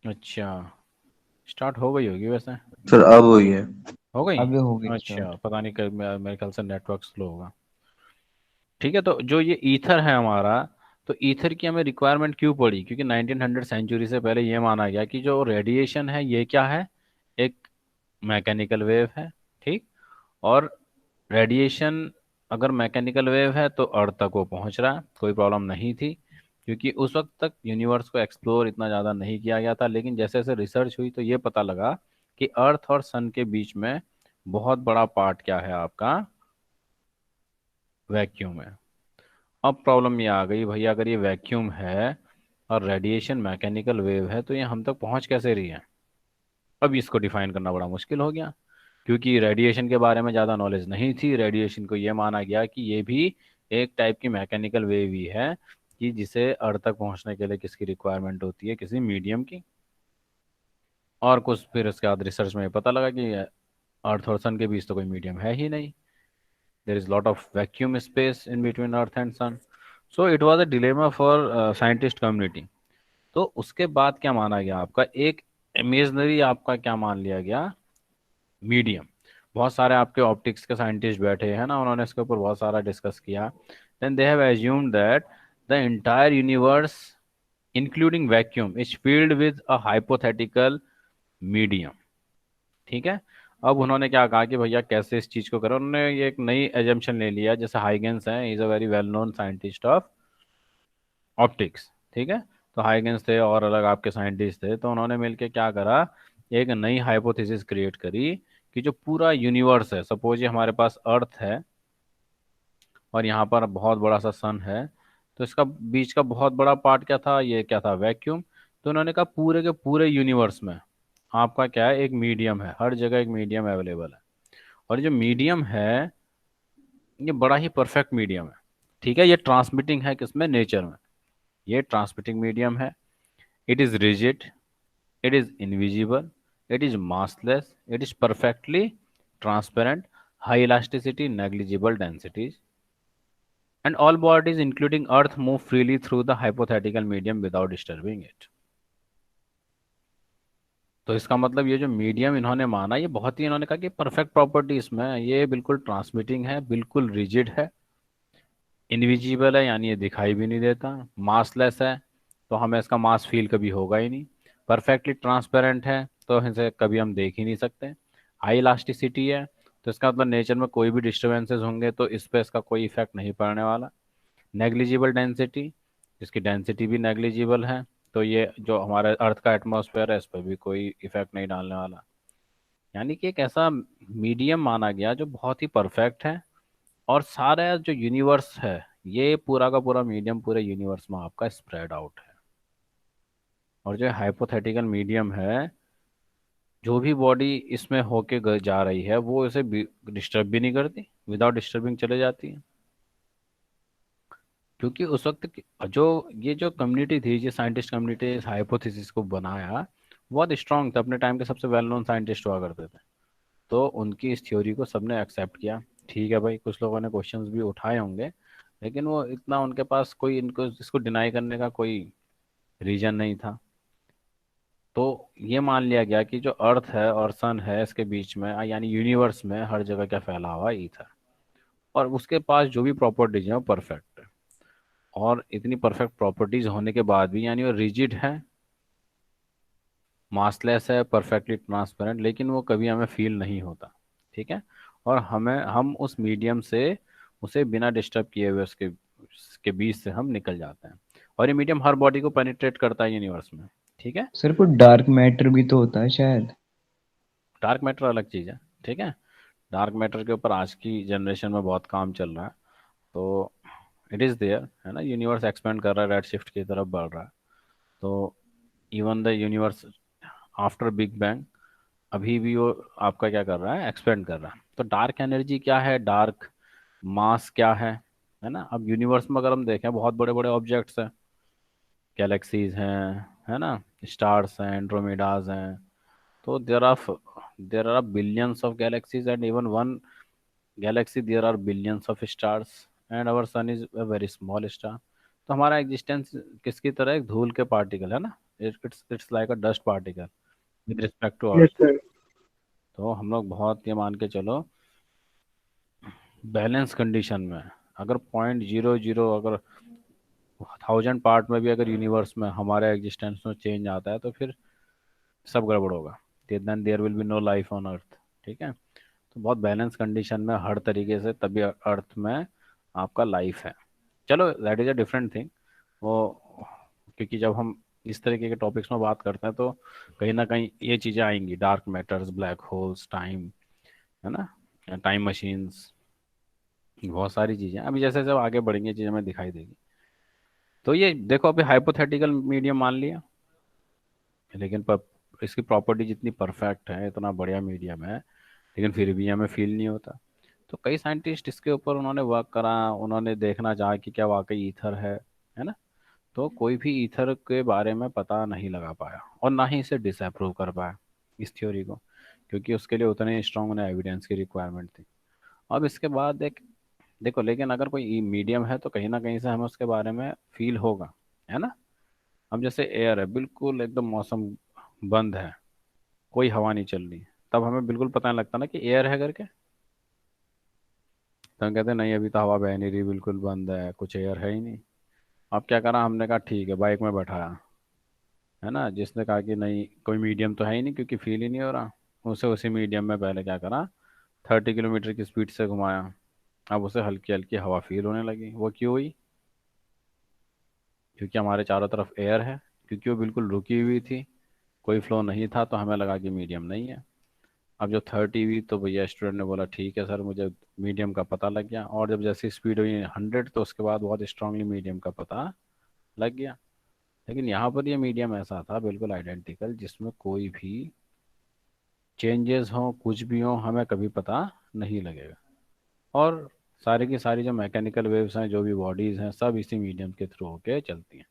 अच्छा, स्टार्ट हो गई होगी वैसे। सर अब हुई है। हो गई। अब होगी अच्छा, स्टार्ट। पता नहीं, मेरे ख्याल से नेटवर्क स्लो होगा। ठीक है, तो जो ये ईथर है हमारा, तो ईथर की हमें रिक्वायरमेंट क्यों पड़ी? क्योंकि 1900 सेंचुरी से पहले ये माना गया कि जो रेडिएशन है ये क्या है, एक मैकेनिकल वेव है। ठीक। और रेडिएशन अगर मैकेनिकल वेव है तो अर्थ तक वो पहुंच रहा है, कोई प्रॉब्लम नहीं थी, क्योंकि उस वक्त तक यूनिवर्स को एक्सप्लोर इतना ज़्यादा नहीं किया गया था। लेकिन जैसे जैसे रिसर्च हुई तो ये पता लगा कि अर्थ और सन के बीच में बहुत बड़ा पार्ट क्या है आपका, वैक्यूम है। अब प्रॉब्लम ये आ गई भैया, अगर ये वैक्यूम है और रेडिएशन मैकेनिकल वेव है तो ये हम तक पहुंच कैसे रही है? अब इसको डिफाइन करना बड़ा मुश्किल हो गया, क्योंकि रेडिएशन के बारे में ज़्यादा नॉलेज नहीं थी। रेडिएशन को ये माना गया कि ये भी एक टाइप की मैकेनिकल वेव ही है, कि जिसे अर्थ तक पहुंचने के लिए किसकी रिक्वायरमेंट होती है, किसी मीडियम की। और कुछ फिर उसके बाद रिसर्च में पता लगा कि अर्थ और सन के बीच तो कोई मीडियम है ही नहीं। There is lot of vacuum space in between earth and sun. So it was a dilemma for scientist community. तो उसके बाद क्या माना गया आपका, एक इमेजनरी आपका क्या मान लिया गया, मीडियम। बहुत सारे आपके ऑप्टिक्स के साइंटिस्ट बैठे हैं ना, उन्होंने इसके ऊपर बहुत सारा डिस्कस किया। Then they have assumed that the entire universe including vacuum is filled with a hypothetical medium. ठीक है। अब उन्होंने क्या कहा कि भैया कैसे इस चीज को करें, उन्होंने ये एक नई एजम्पशन ले लिया। जैसे हाइगेंस है, is a very well known scientist of optics. ठीक है। तो हाइगेंस थे और अलग आपके साइंटिस्ट थे, तो उन्होंने मिलकर क्या करा, एक नई हाइपोथेसिस क्रिएट करी कि जो पूरा यूनिवर्स है, सपोज ये हमारे पास अर्थ है और यहाँ पर बहुत बड़ा सा सन है, तो इसका बीच का बहुत बड़ा पार्ट क्या था, ये क्या था, वैक्यूम। तो उन्होंने कहा पूरे के पूरे यूनिवर्स में आपका क्या है, एक मीडियम है, हर जगह एक मीडियम अवेलेबल है। और जो मीडियम है ये बड़ा ही परफेक्ट मीडियम है। ठीक है, ये ट्रांसमिटिंग है किसमें, नेचर में। ये ट्रांसमिटिंग मीडियम है। It is rigid, it is invisible, it is massless, it is perfectly transparent, high elasticity, negligible densities, and all bodies including earth move freely through the hypothetical medium without disturbing it। तो इसका मतलब ये जो medium इन्होंने माना, ये बहुत ही, इन्होंने कहा कि परफेक्ट प्रॉपर्टी इसमें है। ये बिल्कुल ट्रांसमिटिंग है, बिल्कुल रिजिड है, इनविजिबल है यानी ये दिखाई भी नहीं देता, मासलेस है तो हमें इसका मास फील कभी होगा ही नहीं, परफेक्टली ट्रांसपेरेंट है तो इसे कभी हम देख ही नहीं सकते, हाई इलास्टिसिटी है तो इसका मतलब नेचर में कोई भी डिस्टर्बेंसेस होंगे तो इस पर इसका कोई इफेक्ट नहीं पड़ने वाला, नेग्लिजिबल डेंसिटी, इसकी डेंसिटी भी नेग्लिजिबल है, तो ये जो हमारे अर्थ का एटमॉस्फेयर है इस पर भी कोई इफेक्ट नहीं डालने वाला। यानी कि एक ऐसा मीडियम माना गया जो बहुत ही परफेक्ट है। और सारा जो यूनिवर्स है, ये पूरा का पूरा मीडियम पूरे यूनिवर्स में आपका स्प्रेड आउट है। और जो हाइपोथेटिकल मीडियम है, जो भी बॉडी इसमें होके जा रही है वो इसे डिस्टर्ब भी नहीं करती, विदाउट डिस्टर्बिंग चले जाती है। क्योंकि उस वक्त जो ये जो कम्युनिटी थी, जो साइंटिस्ट कम्युनिटी इस हाइपोथेसिस को बनाया, बहुत स्ट्रांग थे, अपने टाइम के सबसे वेल नोन साइंटिस्ट हुआ करते थे। तो उनकी इस थ्योरी को सबने एक्सेप्ट किया। ठीक है भाई, कुछ लोगों ने क्वेश्चंस भी उठाए होंगे, लेकिन वो इतना उनके पास कोई इनको इसको डिनाई करने का कोई रीजन नहीं था। तो ये मान लिया गया कि जो अर्थ है और सन है इसके बीच में यानी यूनिवर्स में हर जगह क्या फैला हुआ है, ईथर। और उसके पास जो भी प्रॉपर्टीज हैं वो परफेक्ट है। और इतनी परफेक्ट प्रॉपर्टीज होने के बाद भी यानी वो रिजिड है, मासलेस है, परफेक्टली ट्रांसपेरेंट, लेकिन वो कभी हमें फील नहीं होता। ठीक है। और हम उस मीडियम से उसे बिना डिस्टर्ब किए हुए उसके बीच से हम निकल जाते हैं। और ये मीडियम हर बॉडी को पेनिट्रेट करता है यूनिवर्स में। ठीक है। सर कुछ डार्क मैटर भी तो होता है शायद। डार्क मैटर अलग चीज़ है। ठीक है। डार्क मैटर के ऊपर आज की जनरेशन में बहुत काम चल रहा है। तो इट इज़ देयर है ना, यूनिवर्स एक्सपेंड कर रहा है, रेड शिफ्ट की तरफ बढ़ रहा है। तो even the universe after big bang अभी भी वो आपका क्या कर रहा है, एक्सपेंड कर रहा है। तो डार्क एनर्जी क्या है, डार्क मास क्या है ना। अब यूनिवर्स में अगर हम देखें बहुत बड़े बड़े ऑब्जेक्ट्स हैं, गैलेक्सीज हैं, है ना, स्टार्स हैं, एंड्रोमेडाज हैं। तो there are billions of galaxies and even one galaxy there are billions of stars and our sun is a very small star. तो हमारा एग्जिस्टेंस किसकी तरह, एक धूल के पार्टिकल है ना, it's like a dust particle with respect to yes earth. Sir. तो हम लोग बहुत ये मान के चलो, बैलेंस कंडीशन में अगर 0.00, अगर 1000 पार्ट में भी अगर यूनिवर्स में हमारे एग्जिस्टेंस में चेंज आता है तो फिर सब गड़बड़ होगा। Then there will be no life on earth. ठीक है, तो बहुत बैलेंस कंडीशन में हर तरीके से तभी अर्थ में आपका लाइफ है। चलो that is a different thing. वो क्योंकि जब हम इस तरीके के टॉपिक्स में बात करते हैं तो कहीं ना कहीं ये चीज़ें आएंगी, dark matters, black holes, time, है ना, टाइम मशीन्स, बहुत सारी चीज़ें अभी जैसे जब आगे बढ़ेंगी चीज़ें हमें दिखाई देगी। तो ये देखो अभी हाइपोथेटिकल मीडियम मान लिया, लेकिन इसकी प्रॉपर्टी जितनी परफेक्ट है, इतना बढ़िया मीडियम है, लेकिन फिर भी हमें फील नहीं होता। तो कई साइंटिस्ट इसके ऊपर उन्होंने वर्क करा, उन्होंने देखना चाहा कि क्या वाकई ईथर है ना। तो कोई भी ईथर के बारे में पता नहीं लगा पाया और ना ही इसे डिसअप्रूव कर पाया इस थ्योरी को, क्योंकि उसके लिए उतने स्ट्रांग उन्हें एविडेंस की रिक्वायरमेंट थी। अब इसके बाद देखो, लेकिन अगर कोई मीडियम है तो कहीं ना कहीं से हमें उसके बारे में फील होगा, है ना। अब जैसे एयर है, बिल्कुल एकदम मौसम बंद है, कोई हवा नहीं चल रही, तब हमें बिल्कुल पता नहीं लगता ना कि एयर है करके। तो हम कहते हैं नहीं, अभी तो हवा बह नहीं रही, बिल्कुल बंद है, कुछ एयर है ही नहीं। अब क्या करा हमने, कहा ठीक है, बाइक में बैठाया, है ना। जिसने कहा कि नहीं कोई मीडियम तो है ही नहीं क्योंकि फील ही नहीं हो रहा, उसे उसी मीडियम में पहले क्या करा, 30 किलोमीटर की स्पीड से घुमाया। अब उसे हल्की हल्की हवा फील होने लगी। वो क्यों हुई? क्योंकि हमारे चारों तरफ एयर है, क्योंकि वो बिल्कुल रुकी हुई थी, कोई फ्लो नहीं था, तो हमें लगा कि मीडियम नहीं है। अब जब 30 हुई तो भैया स्टूडेंट ने बोला ठीक है सर, मुझे मीडियम का पता लग गया। और जब जैसी स्पीड हुई 100, तो उसके बाद बहुत स्ट्रांगली मीडियम का पता लग गया। लेकिन यहाँ पर ये मीडियम ऐसा था बिल्कुल आइडेंटिकल, जिसमें कोई भी चेंजेस हो, कुछ भी हो, हमें कभी पता नहीं लगेगा। और सारी की सारी जो मैकेनिकल वेव्स हैं, जो भी बॉडीज़ हैं, सब इसी मीडियम के थ्रू होके चलती हैं।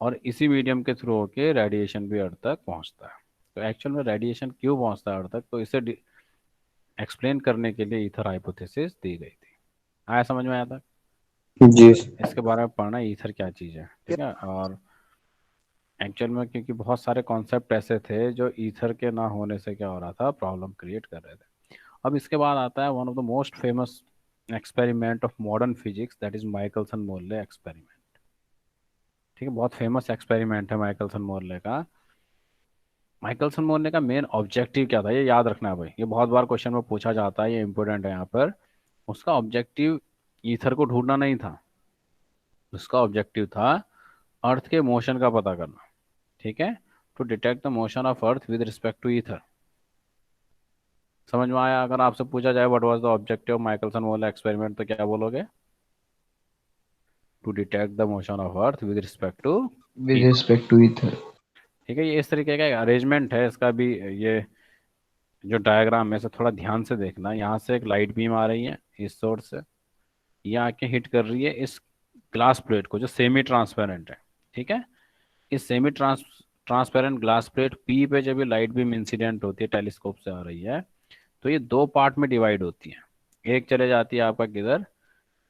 और इसी मीडियम के थ्रू होके रेडिएशन भी अर्थ तक पहुंचता है। तो एक्चुअल में रेडिएशन क्यों पहुंचता है अर्थ तक, तो इसे एक्सप्लेन करने के लिए ईथर हाइपोथेसिस दी गई थी। आया समझ में आया था? जी तो सर। इसके बारे में पढ़ना, ईथर क्या चीज़ है, ठीक है। और एक्चुअल में क्योंकि बहुत सारे कॉन्सेप्ट ऐसे थे जो ईथर के ना होने से क्या हो रहा था, प्रॉब्लम क्रिएट कर रहे थे। अब इसके बाद आता है one of the most famous experiment of modern physics, that is Michelson Morley experiment. ठीक है, बहुत फेमस एक्सपेरिमेंट है माइकलसन मोरले का। माइकलसन मोरले का मेन ऑब्जेक्टिव क्या था, ये याद रखना है भाई, ये बहुत बार क्वेश्चन में पूछा जाता है, ये इंपॉर्टेंट है यहाँ पर। उसका ऑब्जेक्टिव ईथर को ढूंढना नहीं था, उसका ऑब्जेक्टिव था अर्थ के मोशन का पता करना। ठीक है, to detect the motion of earth with respect to ether. समझ में आया? अगर आपसे पूछा जाए what was the objective of Michelson Morley experiment, तो क्या बोलोगे? To detect the motion of earth with respect to with ether. Respect to ether. ठीक है, ये इस तरीके का अरेंजमेंट है इसका भी। ये जो डायग्राम है इसे थोड़ा ध्यान से देखना। यहाँ से एक लाइट बीम आ रही है इस सोर्स से, ये आके हिट कर रही है इस ग्लास प्लेट को जो सेमी ट्रांसपेरेंट है। ठीक है, इस semi transparent glass plate P पे जब ये लाइट बीम इंसिडेंट होती है, टेलीस्कोप से आ रही है, तो ये दो पार्ट में डिवाइड होती है। एक चले जाती है आपका किधर,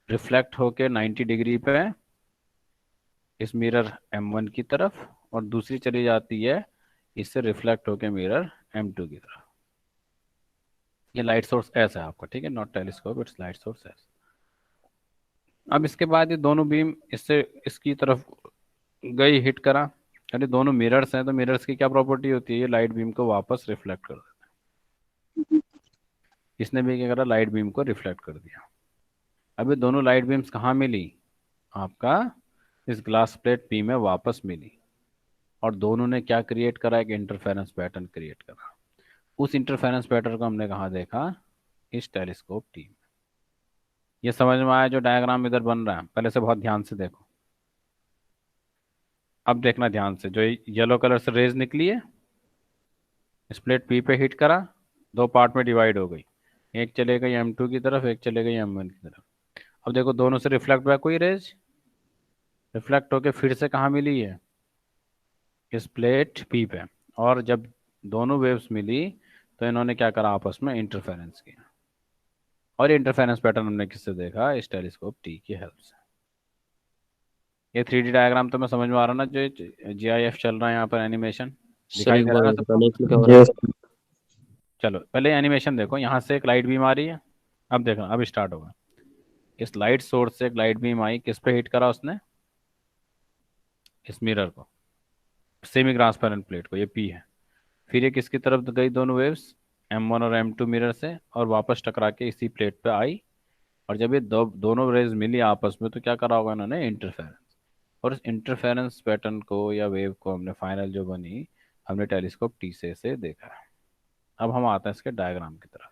रिफ्लेक्ट होके 90 डिग्री पे इस मिरर M1 की तरफ, और दूसरी चली जाती है इससे रिफ्लेक्ट होके मिरर M2 की तरफ। ये लाइट सोर्स ऐसा है आपका, ठीक है, not telescope, its light source ऐसा। अब इसके बाद ये दोनों बीम इससे इसकी तरफ गई, हिट करा। अरे दोनों मिरर्स हैं, तो मिरर्स की क्या प्रॉपर्टी होती है, ये लाइट बीम को वापस रिफ्लेक्ट कर देता है। इसने भी क्या करा, लाइट बीम को रिफ्लेक्ट कर दिया। अब ये दोनों लाइट बीम्स कहाँ मिली आपका, इस ग्लास प्लेट पी में वापस मिली। और दोनों ने क्या क्रिएट करा, एक इंटरफेरेंस पैटर्न क्रिएट करा। उस इंटरफेरेंस पैटर्न को हमने कहाँ देखा, इस टेलीस्कोप टी में। ये समझ में आया? जो डायग्राम इधर बन रहा है, पहले से बहुत ध्यान से देखो। अब देखना ध्यान से, जो येलो कलर से रेज निकली है, स्प्लिट पी पे हिट करा, दो पार्ट में डिवाइड हो गई। एक चले गई M2 की तरफ, एक चले गई M1 की तरफ। अब देखो दोनों से रिफ्लेक्ट बैक हुई रेज, रिफ्लेक्ट होके फिर से कहाँ मिली है, इस प्लेट पी पे। और जब दोनों वेव्स मिली तो इन्होंने क्या करा, आपस में इंटरफेरेंस किया। और ये इंटरफेरेंस पैटर्न हमने किससे देखा, इस टेलीस्कोप टी की हेल्प से। ये 3D डायग्राम तो मैं समझ में आ रहा ना, जो GIF चल रहा है यहाँ पर, एनिमेशन दिखाई सही दे रहा है बोल ना रहे हो, सबको? गणेश लिखा हो रहा यस। है। चलो पहले एनिमेशन देखो, यहाँ से एक लाइट बीम आ रही है। अब देखना, अब स्टार्ट होगा। इस लाइट सोर्स से एक लाइट बीम आई, किस पे हिट करा उसने? इस मिरर को, सेमी ट्रांसपेरेंट प्लेट को, ये पी है। फिर ये किसकी तरफ गई दोनों वेव्स? M1 और M2 मिरर से, और वापस टकरा के इसी प्लेट पे आई। और जब ये दोनों रेज मिली आपस में, तो क्या करा होगा इन्होंने? इंटरफेरेंस। और इस इंटरफेरेंस पैटर्न को या वेव को हमने फाइनल जो बनी, हमने टेलीस्कोप टी से देखा है। अब हम आते हैं इसके डायग्राम की तरफ।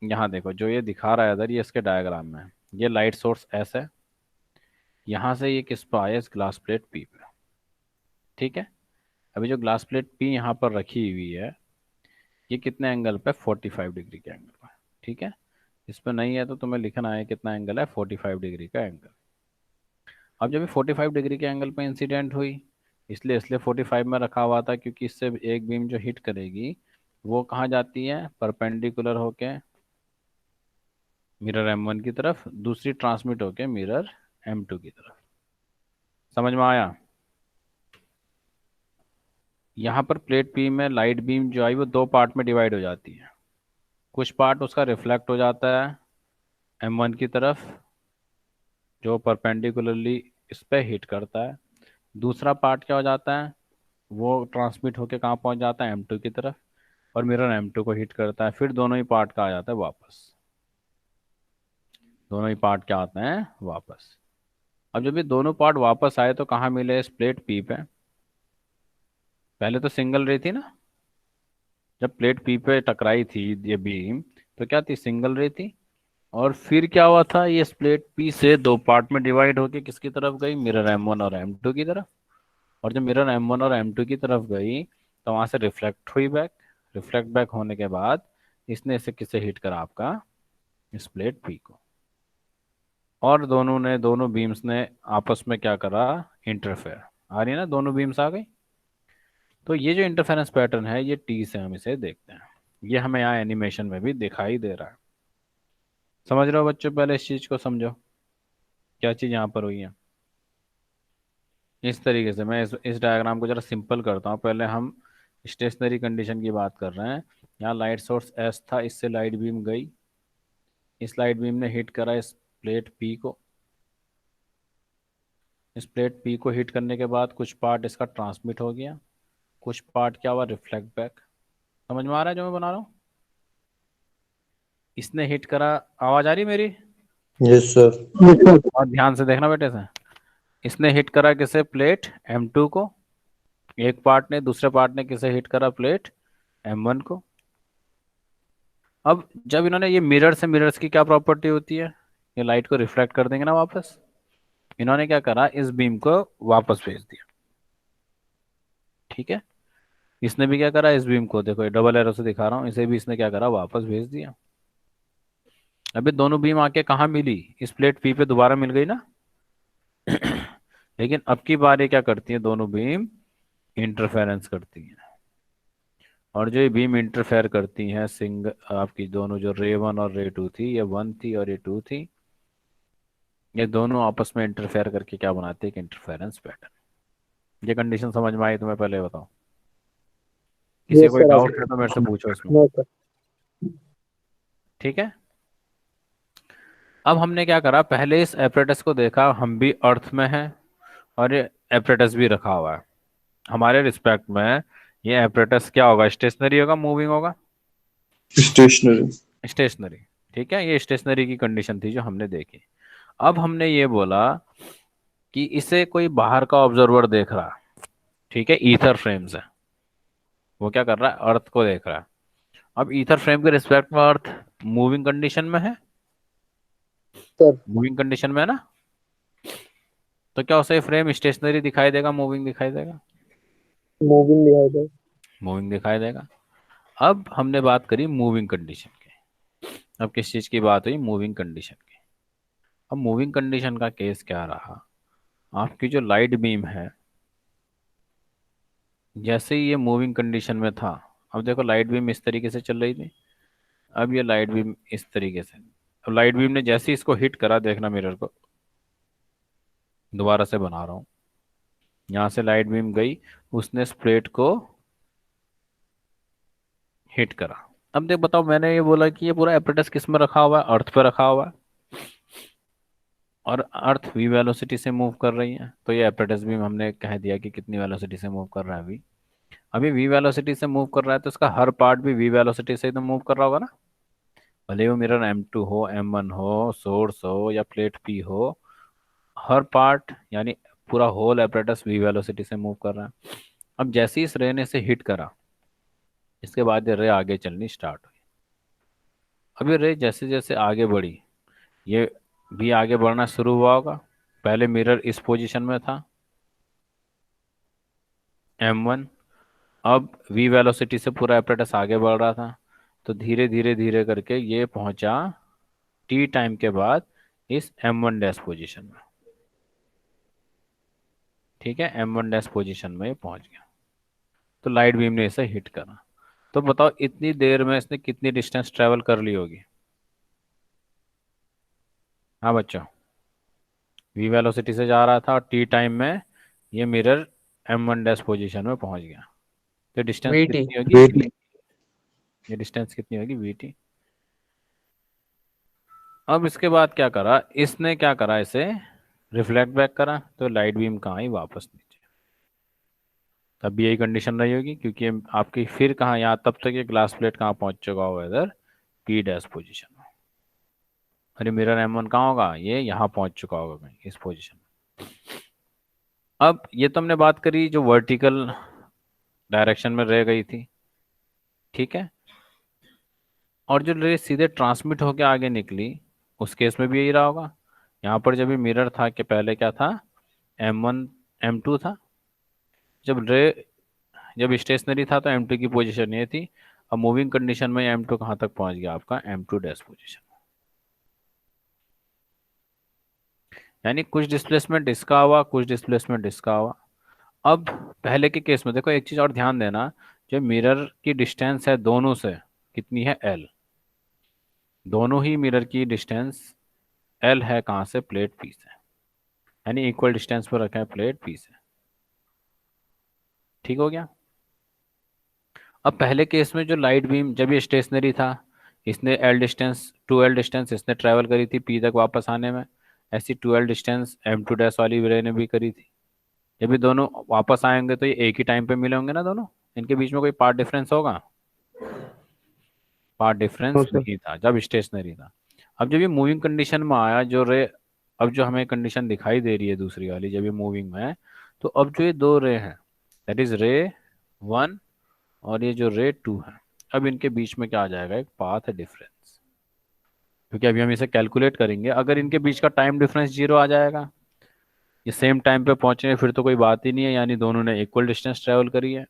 यहाँ देखो, जो ये दिखा रहा है इधर, ये इसके डायग्राम में है। ये लाइट सोर्स एस है, यहाँ से ये किस पर आया? इस ग्लास प्लेट पी पे। ठीक है। अभी जो ग्लास प्लेट पी यहाँ पर रखी हुई है, ये कितने एंगल पे? 45 डिग्री के एंगल पर। ठीक है। इस पर नहीं है तो तुम्हें लिखना है कितना एंगल है? 45 डिग्री का एंगल। अब जब ये 45 डिग्री के एंगल पे इंसिडेंट हुई, इसलिए 45 में रखा हुआ था, क्योंकि इससे एक बीम जो हिट करेगी वो कहाँ जाती है? परपेंडिकुलर होके मिरर M1 की तरफ, दूसरी ट्रांसमिट होके मिरर M2 की तरफ। समझ में आया? यहाँ पर प्लेट पी में लाइट बीम जो आई वो दो पार्ट में डिवाइड हो जाती है। कुछ पार्ट उसका रिफ्लेक्ट हो जाता है M1 की तरफ, जो परपेंडिकुलरली इस पे हिट करता है। दूसरा पार्ट क्या हो जाता है? वो ट्रांसमिट होके कहाँ पहुंच जाता है? M2 की तरफ, और मिरर M2 को हिट करता है। फिर दोनों ही पार्ट का आ जाता है वापस। दोनों ही पार्ट क्या आते हैं? वापस। अब जब ये दोनों पार्ट वापस आए तो कहाँ मिले? इस प्लेट पी पे। पहले तो सिंगल रे थी ना, जब प्लेट पी पे टकराई थी ये बीम, तो क्या थी? सिंगल रे थी। और फिर क्या हुआ था? ये प्लेट पी से दो पार्ट में डिवाइड होके किसकी तरफ गई? मिरर M1 और M2 की तरफ। और जब मिरर M1 और M2 की तरफ गई, तो वहां से रिफ्लेक्ट हुई बैक। रिफ्लेक्ट बैक होने के बाद इसने इसे किसे हिट करा? आपका इस प्लेट पी को। और दोनों ने, दोनों बीम्स ने आपस में क्या करा? इंटरफेयर। आ रही है ना, दोनों बीम्स आ गई। तो ये जो इंटरफेरेंस पैटर्न है, ये टी से हम इसे देखते हैं। ये हमें यहाँ एनिमेशन में भी दिखाई दे रहा है। समझ रहे हो बच्चों? पहले इस चीज को समझो, क्या चीज यहाँ पर हुई है। इस तरीके से मैं इस डायग्राम को जरा सिंपल करता हूँ। पहले हम स्टेशनरी कंडीशन की बात कर रहे हैं। यहाँ लाइट सोर्स एस था, इससे लाइट बीम गई। इस लाइट बीम ने हिट करा इस प्लेट पी को। इस प्लेट पी को हिट करने के बाद कुछ पार्ट इसका ट्रांसमिट हो गया, कुछ पार्ट क्या हुआ? Reflect back. समझ में आ रहा है जो मैं बना रहा हूँ? इसने हिट करा। आवाज आ रही है मेरी? Yes sir. और ध्यान से देखना बेटे से। इसने हिट करा किसे? प्लेट M2 को, एक पार्ट ने। दूसरे पार्ट ने किसे हिट करा? प्लेट M1 को। अब जब इन्होंने, ये मिरर से, मिरर्स की क्या प्रॉपर्टी होती है? ये लाइट को रिफ्लेक्ट कर देंगे ना वापस। इन्होंने क्या करा? इस बीम को वापस भेज दिया। ठीक है। इसने भी क्या करा? इस बीम को, देखो ये डबल एरो से दिखा रहा हूँ, इसे भी इसने क्या करा? वापस भेज दिया। अभी दोनों बीम आके कहाँ मिली? इस प्लेट पी पे दोबारा मिल गई ना। लेकिन अब की बार ये क्या करती है? दोनों बीम इंटरफेरेंस करती हैं। और जो ये बीम इंटरफेयर करती हैं, आपकी दोनों जो रे 1 और रे 2 थी, ये 1 थी और ये 2 थी, ये दोनों आपस में इंटरफेयर करके क्या बनाते हैं? एक इंटरफेरेंस पैटर्न। ये कंडीशन समझ में आई तुम्हें? पहले बताओ, किसी यस को कोई सर, डाउट आप। है तो मेरे से पूछो इसमें। No sir. ठीक है। अब हमने क्या करा? पहले इस एपरेटस को देखा, हम भी अर्थ में हैं और ये एपरेटस भी रखा हुआ है। हमारे रिस्पेक्ट में ये एपरेटस क्या होगा? स्टेशनरी होगा, मूविंग होगा? स्टेशनरी। स्टेशनरी। ठीक है, ये स्टेशनरी की कंडीशन थी जो हमने देखी। अब हमने ये बोला कि इसे कोई बाहर का ऑब्जर्वर देख रहा। ठीक है, ईथर फ्रेम से वो क्या कर रहा है? अर्थ को देख रहा है। अब ईथर फ्रेम के रिस्पेक्ट में अर्थ मूविंग कंडीशन में है। सर। मूविंग कंडीशन में है ना। तो क्या उसे फ्रेम स्टेशनरी दिखाई देगा, मूविंग दिखाई देगा? मूविंग दिखाई दे। मूविंग दिखाई देगा। अब हमने बात करी मूविंग कंडीशन की। अब किस चीज की बात हुई? मूविंग कंडीशन की। अब मूविंग कंडीशन का केस क्या रहा? आपकी जो लाइट बीम है, जैसे ही ये मूविंग कंडीशन में था, अब देखो लाइट बीम इस तरीके से चल रही थी। अब ये लाइट बीम इस तरीके से। अब लाइट बीम ने जैसे ही इसको हिट करा, देखना मिरर को, दोबारा से बना रहा हूँ। यहाँ से लाइट बीम गई, उसने इस प्लेट को हिट करा। अब देख बताओ, मैंने ये बोला कि ये पूरा एपरेटस किस में रखा हुआ है, अर्थ पे रखा हुआ है, और अर्थ वी वेलोसिटी से मूव कर रही है, तो ये एपरेटस बीम हमने कह दिया कि कितनी वेलोसिटी से मूव कर रहा है अभी। अभी वी वेलोसिटी से मूव कर रहा है तो इसका हर पार्ट भी वी वेलोसिटी से ही तो मूव कर रहा होगा ना। भले वो मिरर M2 हो, M1 हो, सोर्स हो या प्लेट पी हो, हर पार्ट यानी पूरा होल एपरेटस वी वेलोसिटी से मूव कर रहा है। अब जैसे ही इस रे ने इसे हिट करा, इसके बाद ये रे आगे चलनी स्टार्ट हुई। अब ये रे जैसे जैसे आगे बढ़ी, ये भी आगे बढ़ना शुरू हुआ होगा। पहले मिरर इस पोजीशन में था, M1। अब वी वेलोसिटी से पूरा एपरेटस आगे बढ़ रहा था, तो धीरे धीरे धीरे करके ये पहुंचा टी टाइम के बाद इस M1 डैश पोजीशन में। ठीक है, M1 डैश पोजीशन में ये पहुंच गया, तो लाइट बीम ने इसे हिट करा। तो बताओ इतनी देर में इसने कितनी डिस्टेंस ट्रेवल कर ली होगी। हाँ बच्चों, वी वेलोसिटी से जा रहा था और टी टाइम में ये मिरर M1 डैश पोजीशन में पहुंच गया, तो डिस्टेंस वीटी। कितनी होगी। वीटी। ये डिस्टेंस कितनी होगी, VT। अब इसके बाद क्या करा इसने, क्या करा, इसे रिफ्लेक्ट बैक करा, तो लाइट बीम कहाँ आई, वापस नीचे। तब भी यही कंडीशन रही होगी, क्योंकि आपकी फिर कहाँ, यहाँ तब तक ये ग्लास प्लेट कहाँ पहुंच चुका होगा, इधर P डैश पोजीशन में। अरे मिरर M1 कहाँ होगा, ये यहाँ पहुंच चुका होगा कहीं इस पोजीशन में। अब ये तो हमने बात करी जो वर्टिकल डायरेक्शन में रह गई थी, ठीक है। और जो रे सीधे ट्रांसमिट होके आगे निकली, उस केस में भी यही रहा होगा। यहाँ पर जब ये मिरर था कि पहले क्या था, M1 M2 था। जब रे जब स्टेशनरी था तो M2 की पोजीशन ये थी। अब मूविंग कंडीशन में M2 कहाँ तक पहुंच गया, आपका M2 डैश पोजीशन। यानी कुछ डिस्प्लेसमेंट इसका हुआ, कुछ डिस्प्लेसमेंट इसका हुआ। अब पहले के केस में देखो, एक चीज और ध्यान देना, जो मिरर की डिस्टेंस है दोनों से, कितनी है, L। दोनों ही मिरर की डिस्टेंस L है, कहाँ से, प्लेट पी से। यानी इक्वल डिस्टेंस पर रखा है प्लेट पी से। ठीक हो गया। अब पहले केस में जो लाइट बीम, जब ये स्टेशनरी था, इसने L डिस्टेंस इसने ट्रेवल करी थी P तक वापस आने में। ऐसी 12 डिस्टेंस M2 डैश वाली रे ने भी करी थी। जब ये दोनों वापस आएंगे तो ये एक ही टाइम पे मिले होंगे ना दोनों, इनके बीच में कोई पार्ट डिफरेंस होगा। Path no difference sir. नहीं था जब स्टेशनरी था। अब जब ये मूविंग कंडीशन में आया जो रे, अब जो हमें कंडीशन दिखाई दे रही है दूसरी वाली, जब ये मूविंग में है, तो अब जो ये दो रे हैं, दैट इज रे 1 और ये जो रे 2 है, अब इनके बीच में क्या आ जाएगा, एक पाथ डिफरेंस। क्योंकि अभी हम इसे कैलकुलेट करेंगे, अगर इनके बीच का टाइम डिफरेंस 0 आ जाएगा, ये सेम टाइम पे पहुंचे, फिर तो कोई बात ही नहीं है, यानी दोनों ने इक्वल डिस्टेंस ट्रेवल करी है।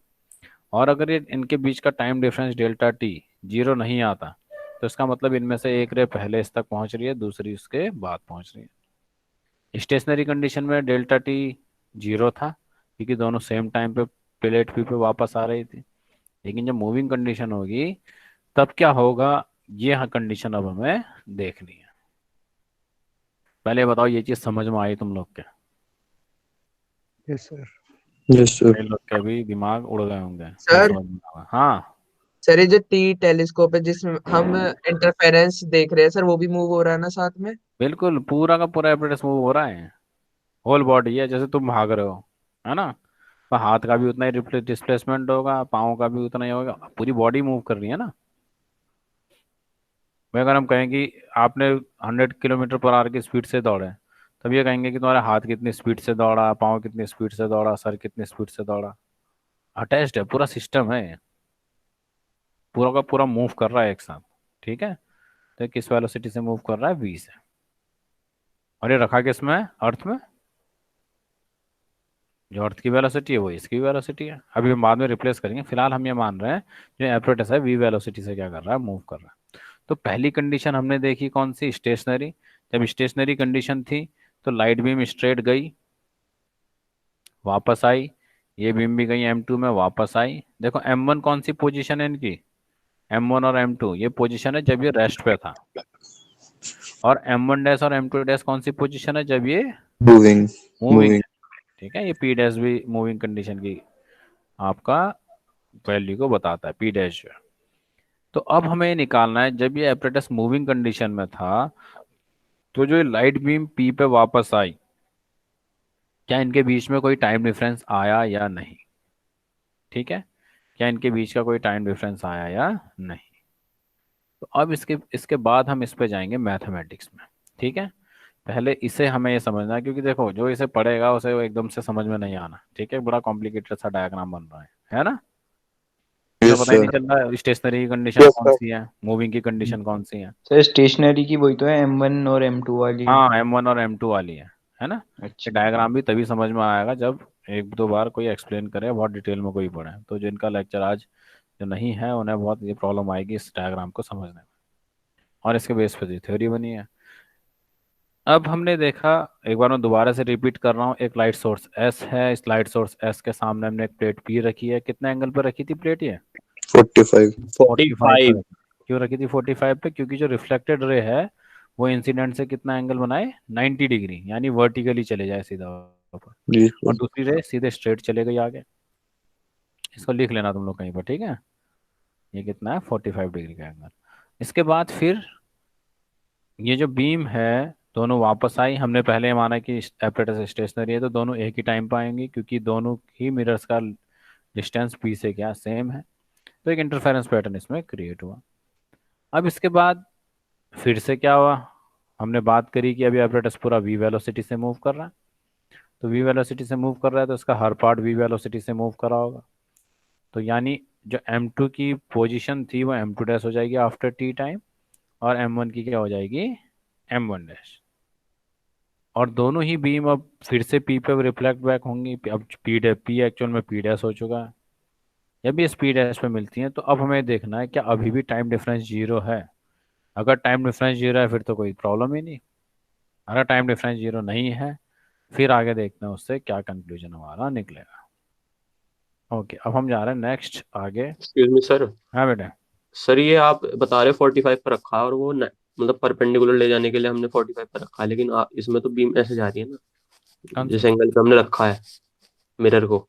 और अगर ये इनके बीच का टाइम डिफरेंस Δt 0 नहीं आता, तो इसका मतलब इनमें से एक रे पहले इस तक पहुंच रही है, दूसरी उसके बाद पहुंच रही है। स्टेशनरी कंडीशन में Δt 0 था, क्योंकि दोनों सेम टाइम पे प्लेट पी पे वापस आ रही थी। लेकिन जब मूविंग कंडीशन होगी, तब क्या होगा, ये कंडीशन अब हमें देखनी है। पहले बताओ ये चीज समझ में आई तुम लोग के। Yes sir. Yes sir. कई लोग के अभी दिमाग उड़ गए होंगे, नहीं सर समझ में आया। हाँ सर ये जो टी टेलीस्कोप है जिसमें हम इंटरफेरेंस देख रहे हैं सर, वो भी मूव हो रहा है ना साथ में। बिल्कुल, पूरा का पूरा एपरेटस मूव हो रहा है। होल बॉडी है, जैसे तुम भाग रहे हो, है ना। तो हाथ का भी उतना ही डिस्प्लेसमेंट होगा, पाँव का भी उतना ही होगा, पूरी बॉडी मूव कर रही है ना। मैं अगर हम कहें कि आपने 100 किलोमीटर पर आवर की स्पीड से दौड़े, तब ये कहेंगे कि तुम्हारा हाथ कितनी स्पीड से दौड़ा, पाँव कितनी स्पीड से दौड़ा, सर कितनी स्पीड से दौड़ा। अटैच्ड है, पूरा सिस्टम है, पूरा का पूरा मूव कर रहा है एक साथ। ठीक है, तो ये किस वेलोसिटी से मूव कर रहा है, V से। और ये रखा किस में है, अर्थ में। जो अर्थ की वेलोसिटी है वो इसकी वेलोसिटी है। अभी हम बाद में रिप्लेस करेंगे, फिलहाल हम ये मान रहे हैं जो एपरेटस है वी वेलोसिटी से क्या कर रहा है, मूव कर रहा है। तो पहली कंडीशन हमने देखी कौन सी, स्टेशनरी। जब स्टेशनरी कंडीशन थी तो लाइट बीम स्ट्रेट गई, वापस आई, ये बीम भी गई M2 में, वापस आई। देखो M1 कौन सी पोजीशन है इनकी, M1 और M2 ये पोजीशन है जब ये रेस्ट पे था। और M1 डैश और M2 डैश कौन सी पोजीशन है, जब ये Moving. Moving Moving. है, ठीक है। ये पी डैश भी मूविंग कंडीशन की आपका वैल्यू को बताता है, पी डैश जो है। तो अब हमें ये निकालना है, जब ये एपरेटस मूविंग कंडीशन में था तो जो लाइट बीम पी पे वापस आई, क्या इनके बीच में कोई टाइम डिफरेंस आया या नहीं, ठीक है। क्या इनके बीच का कोई टाइम डिफरेंस आया या नहीं। तो अब इसके इसके बाद हम इस पे जाएंगे मैथमेटिक्स में, ठीक है। पहले इसे हमें ये समझना है, क्योंकि देखो जो इसे पढ़ेगा उसे वो एकदम से समझ में नहीं आना, ठीक है। बड़ा कॉम्प्लिकेटेड सा डायग्राम बन रहा है ना। इसे Yes, पता ही sir. नहीं चल रहा है स्टेशनरी की कंडीशन Yes, कौन sir. सी है, मूविंग की कंडीशन कौन सी है। सर स्टेशनरी की वही तो है, M1 और M2 वाली। हाँ, M1 और M2 वाली है ना। ये अच्छा। डायग्राम भी तभी समझ में आएगा जब एक दो बार कोई एक्सप्लेन करे, बहुत डिटेल में कोई पढ़े। तो जिनका लेक्चर आज जो नहीं है उन्हें बहुत ये प्रॉब्लम आएगी इस डायग्राम को समझने में, और इसके बेस पे थ्योरी बनी है। अब हमने देखा, एक बार मैं दोबारा से रिपीट कर रहा हूँ, एक लाइट सोर्स एस है, इस लाइट सोर्स एस के सामने हमने एक प्लेट पी रखी है। कितने एंगल पर रखी थी प्लेट ये, 45. 45 पे 45। रखी। क्यों रखी थी 45 पे, क्योंकि जो रिफ्लेक्टेड रे है वो इंसिडेंट से कितना एंगल बनाए, 90 डिग्री, यानी वर्टिकली चले जाए सीधा ऊपर। जी और सर. दूसरी रे सीधे स्ट्रेट चले गई आगे। इसको लिख लेना तुम लोग कहीं पर, ठीक है। ये कितना है, 45 डिग्री का एंगल। इसके बाद फिर ये जो बीम है दोनों वापस आई। हमने पहले माना कि एपरेटस स्टेशनरी है तो दोनों एक ही टाइम पर आएंगी, क्योंकि दोनों ही मिरर्स का डिस्टेंस पी से क्या सेम है। तो एक इंटरफेरेंस पैटर्न इसमें क्रिएट हुआ। अब इसके बाद फिर से क्या हुआ, हमने बात करी कि अभी एपरेटस पूरा वी वेलोसिटी से मूव कर रहा है। तो वी वेलोसिटी से मूव कर रहा है तो इसका हर पार्ट वी वेलोसिटी से मूव कर रहा होगा। तो यानी जो M2 की पोजीशन थी वो M2 डैश हो जाएगी आफ्टर टी टाइम, और M1 की क्या हो जाएगी, M1 डैश। और दोनों ही बीम अब फिर से पी पे रिफ्लेक्ट बैक होंगी। अब पी एक्चुअल में पी डैश हो चुका है। जब भी स्पीड डैश पे मिलती है तो अब हमें देखना है क्या अभी भी टाइम डिफरेंस जीरो है। अगर टाइम डिफरेंस जीरो है फिर तो कोई प्रॉब्लम ही नहीं। अगर टाइम डिफरेंस जीरो नहीं है फिर आगे देखते हैं उससे क्या कंक्लूजन हमारा निकलेगा। ओके, अब हम जा रहे हैं नेक्स्ट आगे। Excuse me sir. हाँ बेटे। सर ये आप बता रहे 45 पर रखा है और वो मतलब परपेंडिकुलर ले जाने के लिए हमने 45 पर रखा है, लेकिन इसमें तो बीम ऐसे जा रही है ना, कौन जिस सी, एंगल पे हमने रखा है मिरर को।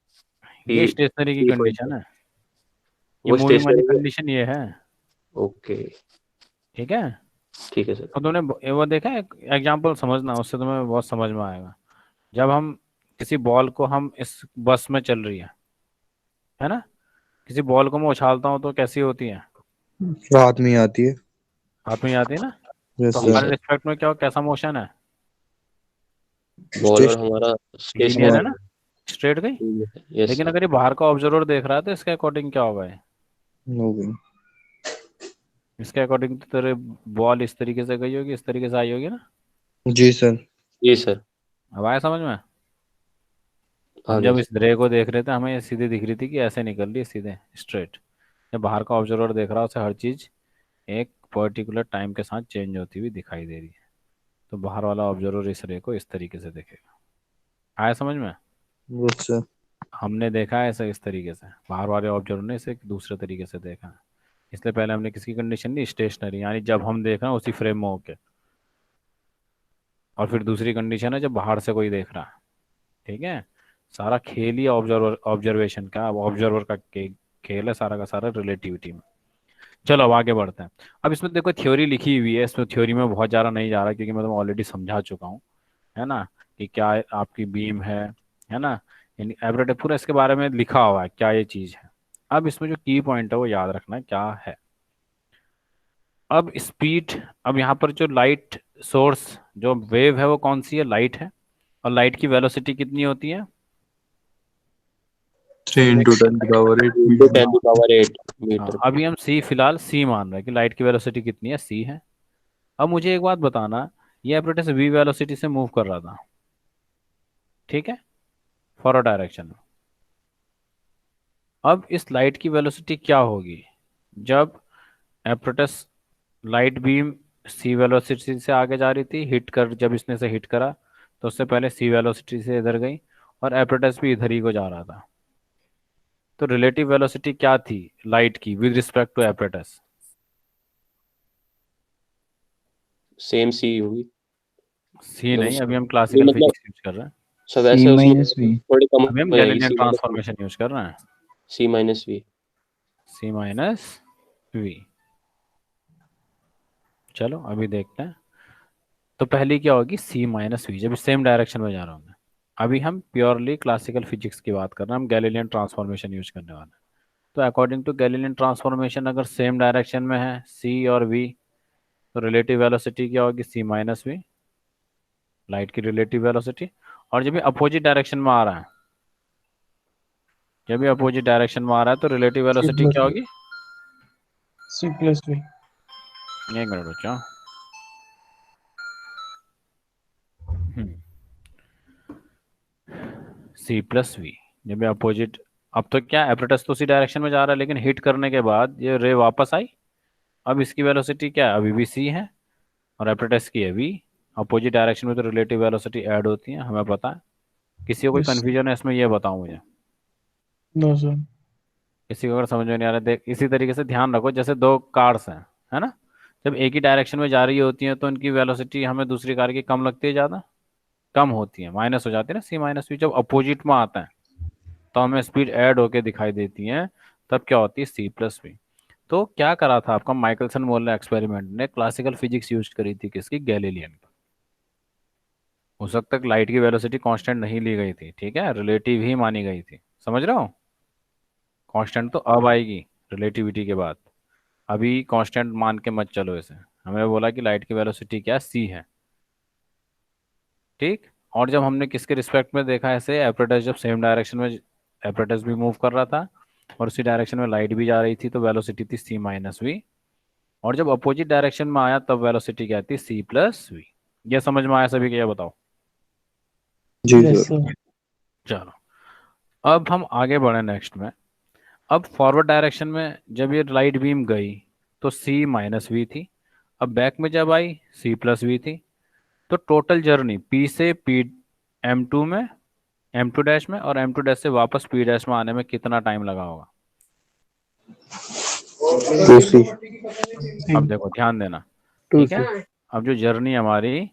ये टी स्टेशनरी की टी कंडीशन है, ये वो मूविंग वाली स्टेशनरी है। कंडीशन ये है, ओके। ठीक है। ठीक है सर। और तुमने वो देखा है, एग्जाम्पल समझना, उससे तुम्हें बहुत समझ में आएगा। जब हम किसी बॉल को, हम इस बस में चल रही है ना, किसी बॉल को मैं उछालता हूँ तो कैसी होती है, रात में आती है. हाथ में ही आती है ना। तो Yes, जी sir. हमारे सर। रिस्पेक्ट में क्या, कैसा मोशन है, बॉल और Station. हमारा लीनियर है स्टेशनरी ना, स्ट्रेट गई। है। यस लेकिन सर। अगर ये बाहर का ऑब्जर्वर देख रहा है तो इसके अकॉर्डिंग क्या होगा ये, Moving. इसके अकॉर्डिंग तो तेरे बॉल इस तरीके से गई होगी, इस तरीके से आई होगी ना। जी सर. जी सर। अब आया समझ में। आ हम गया जब इस सर। रे को देख रहे थे हमें ये सीधी दिख रही थी कि ऐसे निकल रही है सीधे स्ट्रेट। जब बाहर का ऑब्जर्वर देख रहा है उसे हर चीज एक पर्टिकुलर टाइम के साथ चेंज होती हुई दिखाई दे रही है। तो बाहर वाला ऑब्जर्वर इस रे को इस तरीके से देखेगा। आया समझ में। Yes, sir. हमने देखा है इसे इस तरीके से, बाहर वाले ऑब्जर्वर ने इसे दूसरे तरीके से देखा है। इसलिए पहले हमने किसकी कंडीशन दी, स्टेशनरी, यानी जब हम देख रहे हैं उसी फ्रेम में होके। और फिर दूसरी कंडीशन है जब बाहर से कोई देख रहा है, ठीक है। सारा खेल ही ऑब्जर्वेशन का, ऑब्जर्वर का खेल है सारा का सारा रिलेटिविटी में। चलो अब आगे बढ़ते हैं। अब इसमें देखो थ्योरी लिखी हुई है, इसमें थ्योरी में बहुत ज़्यादा नहीं जा रहा क्योंकि मैं तुम्हें ऑलरेडी समझा चुका हूँ, है ना, कि क्या आपकी बीम है ना, यानी एवरेट पूरा इसके बारे में लिखा हुआ है क्या ये चीज़ है। अब इसमें जो की पॉइंट है वो याद रखना है क्या है। अब स्पीड, अब यहाँ पर जो लाइट सोर्स, जो वेव है वो कौन सी है, लाइट है। और लाइट की वेलोसिटी कितनी होती है, 3 into 10 to the power 8 into meters. 10⁸ हाँ। मीटर। अभी हम सी, फिलहाल सी मान रहे हैं कि लाइट की वेलोसिटी कितनी है, सी है। अब मुझे एक बात बताना, ये एपरेटस वी वेलोसिटी से मूव कर रहा था, ठीक है, फॉरवर्ड डायरेक्शन में। अब इस लाइट की वेलोसिटी क्या होगी जब एपरेटस लाइट बीम सी वेलोसिटी से आगे जा रही थी, हिट कर, जब इसने से हिट करा तो उससे पहले सी वेलोसिटी से इधर गई, और एपरेटस भी इधर ही को जा रहा था। तो रिलेटिव वेलोसिटी क्या थी लाइट की with respect to apparatus, same सी होगी। सी नहीं, अभी हम भी क्लासिकल मतलब फिजिक्स यूज कर रहे हैं। सब सी ऐसे उसमें माइनस वी। थोड़ी कम अभी हम हो जाएगी, गैलीलियन ट्रांसफॉर्मेशन यूज कर रहे हैं। C minus V. C minus V. चलो अभी देखते हैं। तो पहली क्या होगी, सी माइनस वी, जब सेम डायरेक्शन में जा रहे होंगे। अभी हम प्योरली क्लासिकल फिजिक्स की बात कर रहे हैं, हम गैलीलियन ट्रांसफॉर्मेशन यूज करने वाले हैं। तो अकॉर्डिंग टू गैलीलियन ट्रांसफॉर्मेशन अगर सेम डायरेक्शन में है सी और वी, तो रिलेटिव वेलोसिटी क्या होगी, सी माइनस वी, लाइट की रिलेटिव वेलोसिटी। और जब भी अपोजिट डायरेक्शन में आ रहा है, जब भी अपोजिट डायरेक्शन में आ रहा है तो रिलेटिव वेलोसिटी क्या होगी, सी प्लस वी। एक मिनट बच्चा। सी प्लस वी, जब भी अपोजिट। अब तो क्या एपरेटस तो उसी डायरेक्शन में जा रहा है, लेकिन हिट करने के बाद ये रे वापस आई। अब इसकी वेलोसिटी क्या है, अभी भी सी है, और एपरेटस की है वी। अपोजिट डायरेक्शन में तो रिलेटिव वेलोसिटी ऐड होती है, हमें पता है। किसी को कोई यस। कंफ्यूजन है इसमें, ये बताओ मुझे। No sir. किसी को अगर समझ में नहीं आ रहा, देख इसी तरीके से ध्यान रखो, जैसे दो कार्स हैं, है ना। जब एक ही डायरेक्शन में जा रही होती हैं तो उनकी वेलोसिटी हमें दूसरी कार की कम लगती है, ज़्यादा कम होती है, माइनस हो जाती है ना, सी माइनस वी। जब अपोजिट में आता है तो हमें स्पीड ऐड होके दिखाई देती है, तब क्या होती है, सी प्लस वी। तो क्या करा था आपका माइकलसन मोलर एक्सपेरिमेंट ने, क्लासिकल फिजिक्स यूज करी थी किसकी, गैलीलियन की। उस वक्त तक लाइट की वेलोसिटी कांस्टेंट नहीं ली गई थी, ठीक है, रिलेटिव ही मानी गई थी, समझ रहे हो। कांस्टेंट तो अब आएगी रिलेटिविटी के बाद, अभी कांस्टेंट मान के मत चलो इसे। हमें बोला कि लाइट की वेलोसिटी क्या सी है, ठीक। और जब हमने किसके रिस्पेक्ट में देखा ऐसे, एपरेटस जब सेम डायरेक्शन में एपरेटस भी मूव कर रहा था और उसी डायरेक्शन में लाइट भी जा रही थी, तो वेलोसिटी थी सी माइनस वी। और जब अपोजिट डायरेक्शन में आया तब वेलोसिटी क्या थी, सी प्लस वी। ये समझ में आया सभी को, ये बताओ। जी यस सर। सर। चलो अब हम आगे बढ़े नेक्स्ट में। अब फॉरवर्ड डायरेक्शन में जब ये लाइट बीम गई तो सी माइनस वी थी। अब बैक में जब आई सी प्लस वी थी। तो टोटल जर्नी पी से पी, एम टू में, एम टू डैश में, और एम टू डैश से वापस पी डैश में आने में कितना टाइम लगा होगा। टू सी। अब देखो ध्यान देना, टू ठीक सी। है। अब जो जर्नी हमारी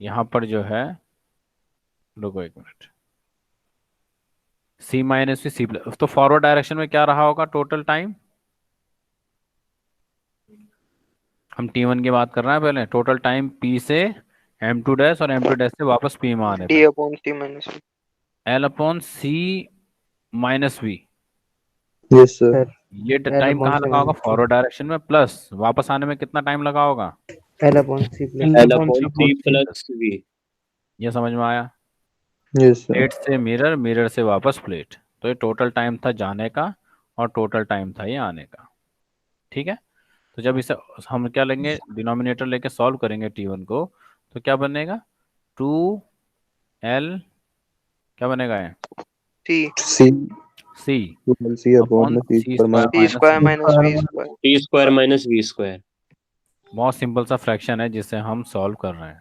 यहाँ पर जो है, रुको एक minute, C minus V C plus, तो फॉरवर्ड डायरेक्शन में क्या रहा होगा टोटल टाइम। हम टी वन की बात कर रहे हैं पहले, टोटल टाइम पी से एम टू डैश और एम टू डैश से वापस पी में आने डी तक, upon C minus V. L upon C minus V. Yes sir. ये एल टाइम अपॉन कहाँ सी लगा होगा, माइनस वी। फॉरवर्ड डायरेक्शन में, प्लस वापस आने में कितना टाइम लगा होगा। L upon C plus L upon C plus V. ये समझ में आया। Yes sir. प्लेट से मिरर, मिरर से वापस प्लेट, तो ये टोटल टाइम था जाने का और टोटल टाइम था ये आने का, ठीक है। तो जब इसे हम क्या लेंगे, डिनोमिनेटर लेके सॉल्व करेंगे टी वन को, तो क्या बनेगा, टू एल, क्या बनेगा ये, C. C. C two L C upon upon C C square square C minus square V. Minus V square. T square minus V square. बहुत सिंपल सा फ्रैक्शन है जिसे हम सॉल्व कर रहे हैं।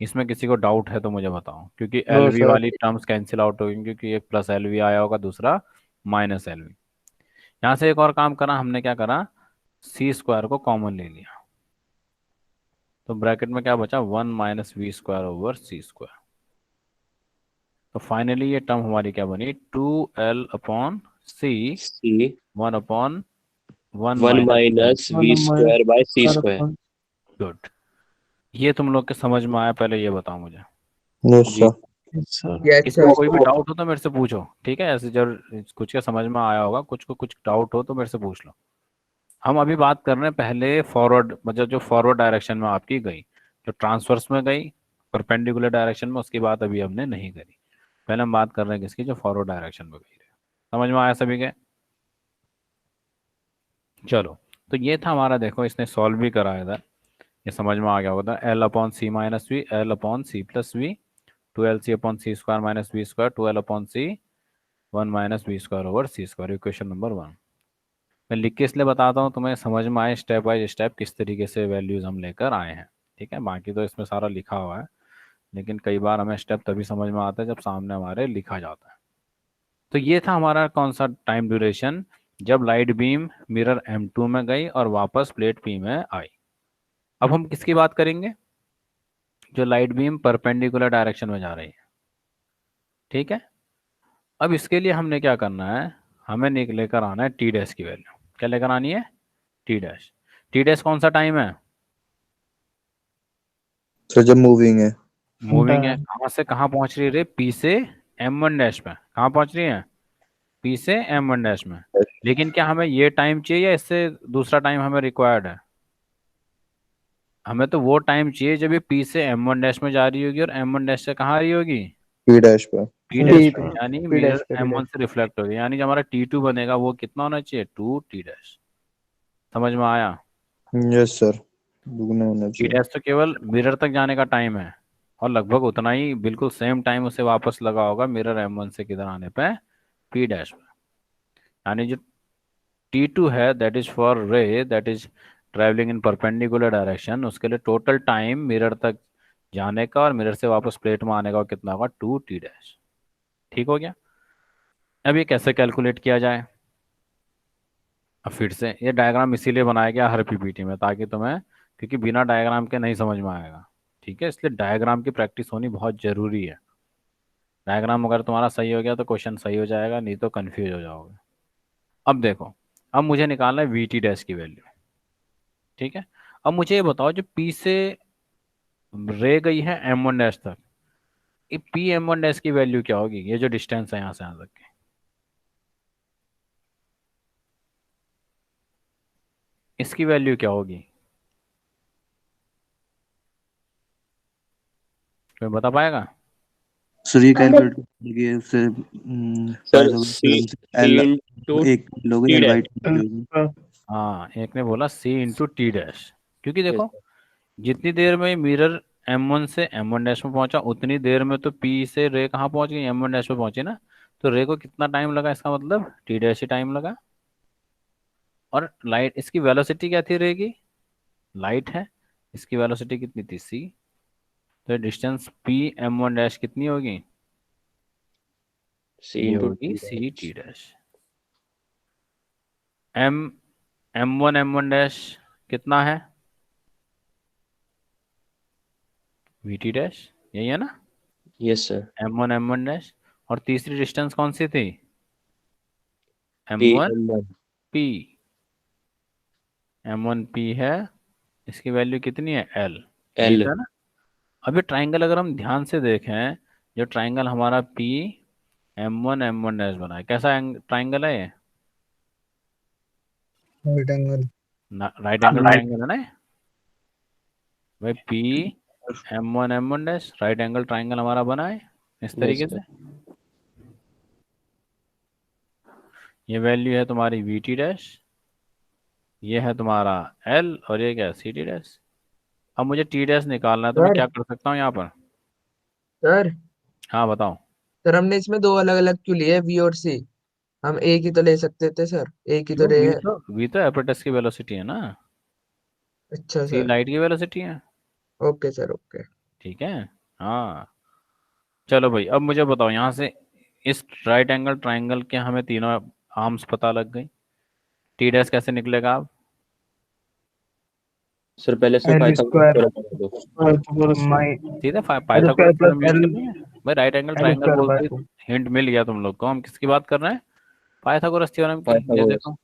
इसमें किसी को डाउट है तो मुझे बताओ, क्योंकि नो एल वी सर। वाली टर्म्स कैंसिल आउट होगी, क्योंकि एक प्लस एल वी आया होगा, दूसरा माइनस एल वी। यहाँ से एक और काम करा हमने, क्या करा, सी स्क्वायर को कॉमन ले लिया, तो ब्रैकेट में क्या बचा, one minus V square over C square. तो फाइनली ये टर्म हमारी क्या बनी, two L upon C, C one upon one one minus. Minus V square by C square. Good. ये तुम लोग के समझ में आया, पहले ये बताओ मुझे। नो जी सर। ये किसी को कोई भी अच्छा। डाउट हो तो मेरे से पूछो, ठीक है। ऐसे जब कुछ का समझ में आया होगा, कुछ को कुछ डाउट हो तो मेरे से पूछ लो। हम अभी बात कर रहे हैं पहले फॉरवर्ड, मतलब जो फॉरवर्ड डायरेक्शन में आपकी गई, जो ट्रांसवर्स में गई परपेंडिकुलर डायरेक्शन में, उसकी बात अभी हमने नहीं करी। पहले हम बात कर रहे हैं किसकी, जो फॉरवर्ड डायरेक्शन में गई। समझ में आया सभी के। चलो, तो ये था हमारा, देखो इसने सॉल्व भी कराया था, ये समझ में आ गया होगा। L upon C minus V, L upon C plus V, two L C upon C square minus V square, two L upon C, one minus V square over C square, equation number one. मैं लिख के इसलिए बताता हूँ तुम्हें समझ में आए स्टेप बाय स्टेप किस तरीके से वैल्यूज हम लेकर आए हैं, ठीक है। बाकी तो इसमें सारा लिखा हुआ है, लेकिन कई बार हमें स्टेप तभी समझ में आता है जब सामने हमारे लिखा जाता है। तो ये था हमारा कौन सा, टाइम ड्यूरेशन, जब लाइट बीम मिरर M2 में गई और वापस प्लेट P में आई। अब हम किसकी बात करेंगे, जो लाइट बीम परपेंडिकुलर डायरेक्शन में जा रही है। ठीक है, अब इसके लिए हमने क्या करना है, हमें लेकर आना है टी डैश की वैल्यू। क्या लेकर आनी है? T dash. टी डैश कौन सा टाइम है? सर जब मूविंग है। मूविंग है। Time. कहाँ से कहाँ पहुंच रही है रे? पी से M1 डैश में। कहाँ पहुंच रही है? पी से M1 डैश में। लेकिन क्या हमें ये टाइम चाहिए या इससे दूसरा टाइम हमें रिक्वायर्ड है? हमें तो वो टाइम चाहिए जब ये पी से M1 डैश में जा रही होगी और M1 डैश से कहाँ आ रही होगी? पी डैश पर। P Yes. डैश टी पे, पे, यानी टी डैश मिरर पे, टी M1 डैश। से रिफ्लेक्ट होगी। यानी जो हमारा T2 बनेगा वो कितना होना चाहिए? 2 टी डैश। समझ में आया? यस सर, दुगना होना टी चाहिए। डैश तो केवल मिरर तक जाने का टाइम है और लगभग उतना ही बिल्कुल सेम टाइम उसे वापस लगा होगा मिरर M1 से किधर आने पे? पी डैश में। यानी जो T2 है दैट इज फॉर रे that is travelling in perpendicular direction, उसके लिए टोटल टाइम मिरर तक जाने का और मिरर से वापस प्लेट में आने का कितना होगा? 2 टी डैश। ठीक हो गया? अब ये कैसे कैलकुलेट किया जाए? अब फिर से ये डायग्राम इसीलिए बनाया गया हर पीपीटी में, ताकि तुम्हें, क्योंकि बिना डायग्राम के नहीं समझ में आएगा। ठीक है, इसलिए डायग्राम की प्रैक्टिस होनी बहुत जरूरी है। डायग्राम अगर तुम्हारा सही हो गया तो क्वेश्चन सही हो जाएगा, नहीं तो कंफ्यूज हो जाओगे। अब देखो, अब मुझे निकालना है वी टी डैश की वैल्यू। ठीक है, अब मुझे ये बताओ जो पी से रे गई है M1 डैश तक, ये पी M1 डैश की वैल्यू क्या होगी? ये जो डिस्टेंस है यहाँ से यहाँ तक की, इसकी वैल्यू क्या होगी? कोई बता पाएगा? सर ये कैलकुलेट करिए उससे sir C C L into एक लोगे T L dash. Y T होगी। हाँ, एक ने बोला C इंटू टी डैश, क्योंकि यस देखो जितनी देर में मिरर M1 से M1 डैश में पहुंचा उतनी देर में तो P से रे कहाँ पहुंच गई? M1 डैश में पहुंची ना। तो रे को कितना टाइम लगा? इसका मतलब टी डैश ही टाइम लगा। और लाइट, इसकी वेलोसिटी क्या थी रे की? लाइट है, इसकी वेलोसिटी कितनी थी? C। तो डिस्टेंस P M1 डैश कितनी होगी? सी ये इंटू होगी T C dash. T dash. M M1 M1 dash कितना है? वी टी डैश, यही है ना? Yes sir. M1 M1 dash. और तीसरी डिस्टेंस कौन सी थी? P M1 M1 P। M1 P है, इसकी वैल्यू कितनी है? L। यही एल। था ना? अब ये ट्राइंगल अगर हम ध्यान से देखें, जो ट्राइंगल हमारा P M1 M1 डैश बना है, कैसा ट्राइंगल है ये? Right angle. Right angle triangle है ना ये? भाई P M1 M1 dash right angle triangle हमारा बना है इस यस तरीके सर। से। ये वैल्यू है तुम्हारी वी टी डैश, ये है तुम्हारा L, और ये क्या है? C T dash. अब मुझे टी डैश निकालना है, तो मैं सर क्या कर सकता हूँ यहाँ पर? सर हाँ बताओ। सर हमने इसमें दो अलग अलग क्यों लिए, बी और सी? हम एक ही तो ले सकते थे सर, एक ही तो क्यों? रे वी है। तो वी तो एपेटस की वेलोसिटी है ना, अच्छा सी सर। लाइट की वेलोसिटी है। Okay sir, okay. ठीक है। हाँ, चलो भाई, अब मुझे बताओ यहाँ से इस राइट एंगल ट्राइंगल के हमें तीनों आर्म्स पता लग गई। टी डैश कैसे निकलेगा अब? सर पहले से L पाइथागोरस square थ्योरम बता दो। Pythagoras my सीधे L Pythagoras square plus theorem use L करनी है। भाई right angle L triangle square by बोलते ही 2. हिंट मिल गया तुम लोग को, हम किसकी बात कर रहे हैं? पाइथागोरस थ्योरम की। ये पाइथागोरस। देखो,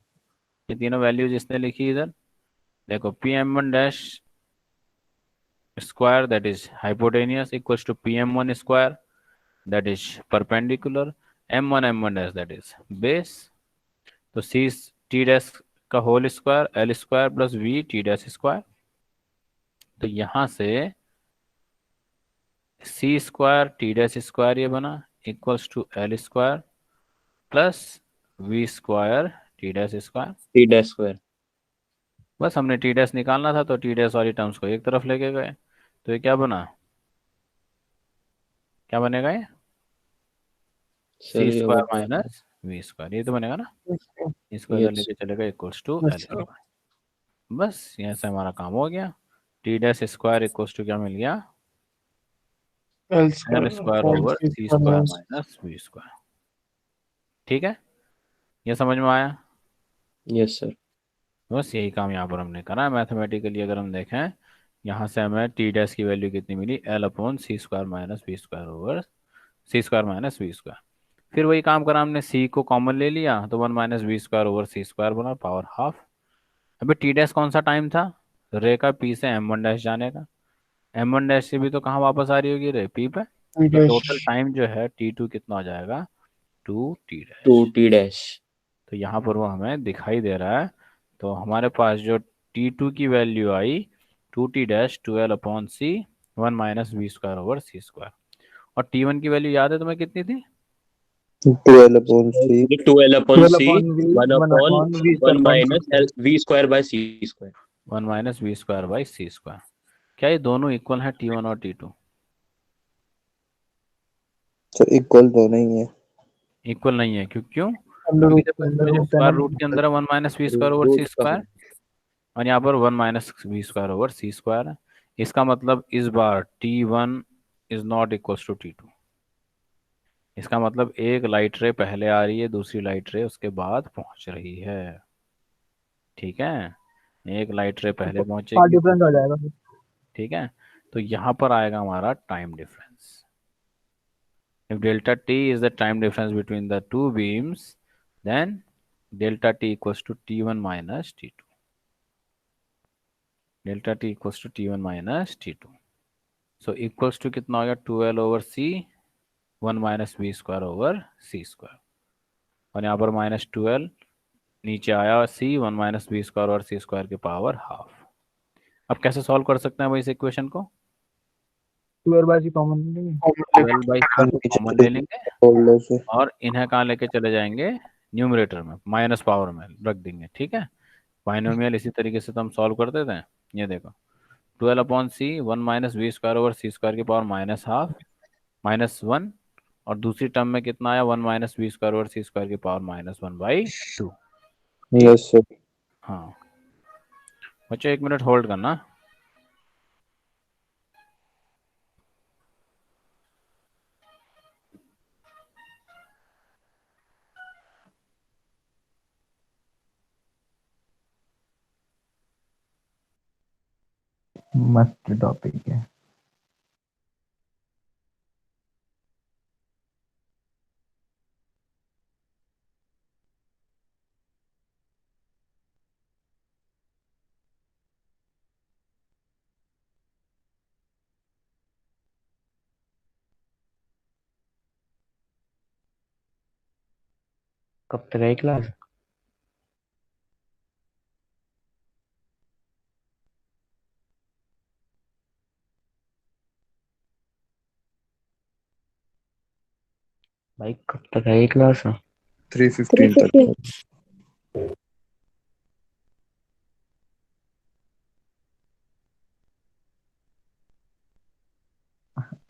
ये तीनों वैल्यूज इसने लिखी इधर। देखो P M one dash square that is hypotenuse equals to P M one square that is perpendicular, M one dash that is base. तो सी टी डैश का whole square L square plus V T dash square. तो यहाँ से C square T dash square ये बना equals to L square plus V square T dash square. T dash square. बस हमने T dash निकालना था तो टी डैश वाली टर्म्स को एक तरफ लेके गए। तो ये क्या बना? क्या बनेगा ये? सर सी ये स्क्वायर बना। माइनस वी स्क्वायर, ये तो बनेगा ना? इसको इधर यस। लेके चलेगा equals to Yes, L sir. Square. बस यहाँ से हमारा काम हो गया। T dash square equals to क्या मिल गया? L L square square upon over C C square square minus. Minus V square. ठीक है, ये समझ में आया? Yes sir. बस यही काम यहाँ पर हमने करा है मैथमेटिकली। अगर हम देखें यहाँ से हमें टी डैश की वैल्यू कितनी मिली, L upon C square minus B square over C square minus B square. फिर वही काम करा हमने, सी को कॉमन ले लिया तो one minus B square over C square बना पावर हाफ। अभी टी डैश कौन सा टाइम था, रे का पी से एम वन डैश जाने का, एम वन डैश से भी तो कहाँ वापस आ रही होगी रे, पी पे। तो टोटल टाइम जो है टी टू कितना हो जाएगा, two T two dash. T dash. तो यहाँ पर वो हमें दिखाई दे रहा है। तो हमारे पास जो टी टू की वैल्यू आई, two T dash twelve upon C one minus B square over C square. और टी वन की वैल्यू याद है तुम्हें कितनी थी, 12 upon C। 12 upon 12 C, upon v, 1 1 अपॉन upon v square 1 upon c minus square। V square by C square. One minus B square by C square. क्या ये दोनों इक्वल है, टी वन और टी टू? सर इक्वल तो नहीं है। Equal नहीं है, क्यों? अंडर क्योंकि रूट जब अंडर इसमें जो रूट है स्क्वायर ना। रूट के अंदर है one minus B square over C root का स्क्वायर, और यहाँ पर one minus B square over C square है। इसका मतलब इस बार T one is not equal to T two. इसका मतलब एक लाइट रे पहले आ रही है, दूसरी लाइट रे उसके बाद पहुंच रही है। ठीक है, एक लाइट रे पहले पार्ट पहुंचेगी, डिफरेंस हो जाएगा। ठीक है। तो यहाँ पर आएगा हमारा time difference. If delta t is the time difference between the two beams, then delta t equals to t1 minus t2. Delta t equals to t1 minus t2. So equals to कितना हो गया, 12 over c 1 minus v square over c square। और यहाँ पर minus 12 नीचे आया, c 1 minus v square और c square के पावर हाफ। अब कैसे सॉल्व कर सकते हैं भाई इस इक्वेशन को, 12 बाय c कॉमन लेंगे। 12 बाई कॉमन ले लेंगे बोलो से और इन्हें कहाँ लेके चले जाएंगे, न्यूमरेटर में माइनस पावर में रख देंगे। ठीक है, बाइनोमियल इसी तरीके से तो हम सॉल्व करते थे। ये देखो 12 upon C one minus V square over C square की power minus half minus one, और दूसरी टर्म में कितना आया, one minus V square over C square की power minus one by two. Yes sir. हाँ बच्चों, एक मिनट होल्ड करना। मस्त टॉपिक है। कब तक है क्लास? भाई कब तक है क्लास? 3:15 तक।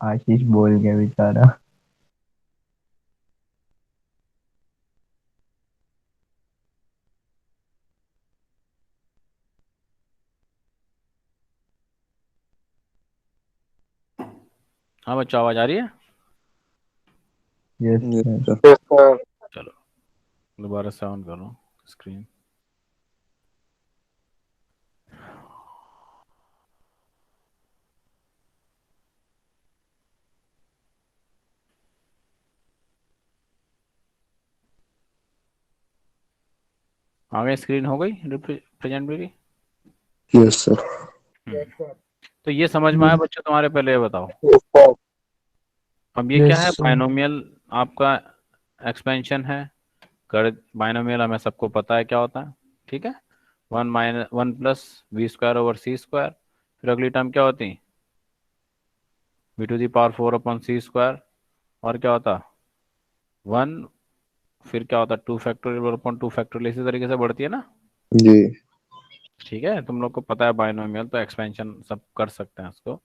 आशीष बोल गया बेचारा। हाँ बच्चों, आवाज आ रही है? Yes yes sir. सर। चलो दोबारा से ऑन करो स्क्रीन। आ गई, स्क्रीन हो गई प्रेजेंट मेरी? Yes sir. तो ये समझ में आया बच्चों तुम्हारे, पहले ये बताओ अब ये क्या है, बाइनोमियल आपका एक्सपेंशन है। कर बाइनोमियल हमें सबको पता है क्या होता है, ठीक है। One minus one plus V square over C square, फिर अगली टर्म क्या होती, V to the power four upon C square, और क्या होता वन, फिर क्या होता two factorial upon two factorial, इसी तरीके से बढ़ती है ना। जी। ठीक है, तुम लोग को पता है बाइनोमियल, तो एक्सपेंशन सब कर सकते हैं उसको।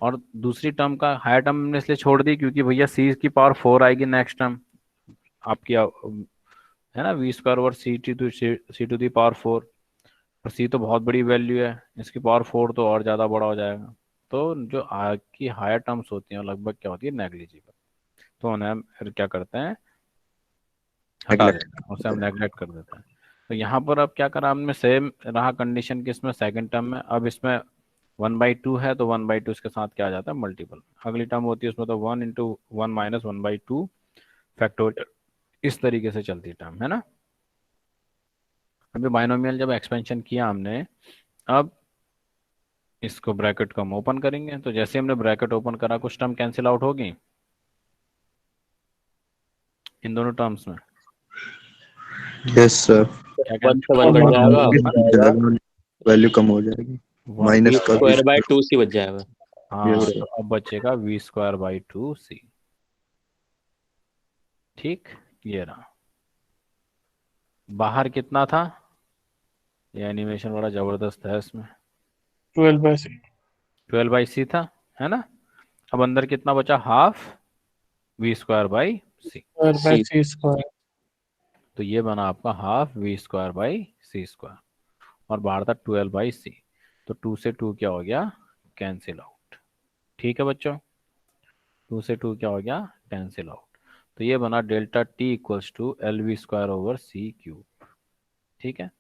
और दूसरी टर्म का हायर टर्म हमने इसलिए छोड़ दी क्योंकि भैया सी की पावर फोर आएगी नेक्स्ट टर्म आपकी, है ना, V square over C to the power four. और सी तो बहुत बड़ी वैल्यू है, इसकी पावर फोर तो और ज़्यादा बड़ा हो जाएगा। तो जो की हायर टर्म्स होती हैं वो लगभग क्या होती है, नेग्लिजिबल। तो उन्हें हम फिर क्या करते हैं, हटा देते हैं, उसे हम नेग्लेक्ट कर देते हैं। तो यहाँ पर अब क्या करा हमने, सेम रहा कंडीशन कि इसमें सेकंड टर्म में, अब इसमें 1/2 है तो 1/2 इसके साथ क्या आ जाता है, मल्टीपल। अगली टर्म होती है उसमें तो 1 × 1 - 1/2 फैक्टोरियल, इस तरीके से चलती टर्म है ना। अभी बाइनोमियल जब एक्सपेंशन किया हमने, अब इसको ब्रैकेट को हम ओपन करेंगे, तो जैसे हमने ब्रैकेट ओपन करा कुछ टर्म कैंसिल आउट होगी इन दोनों टर्म्स में। Yes sir. क्या 1 से कैंसिल 1 आउट कट होगा, जाएगा, वैल्यू कम हो जाएगी, वन वी माइनस का स्क्वायर बाय 2 सी बच जाएगा। हाँ, यस तो सर। अब बचेगा v²/2c। ठीक, ये रहा। बाहर कितना था, ये एनिमेशन बड़ा जबरदस्त है इसमें, 12/6 12/c था, है ना। अब अंदर कितना बचा, हाफ v²/c। सी 12/c²। तो ये बना आपका हाफ v²/c², और बाहर था 12/c। तो 2 से 2 क्या हो गया, कैंसिल आउट। ठीक है बच्चों, 2 से 2 क्या हो गया, कैंसिल आउट। तो ये बना delta T equals to LV²/c³। ठीक है,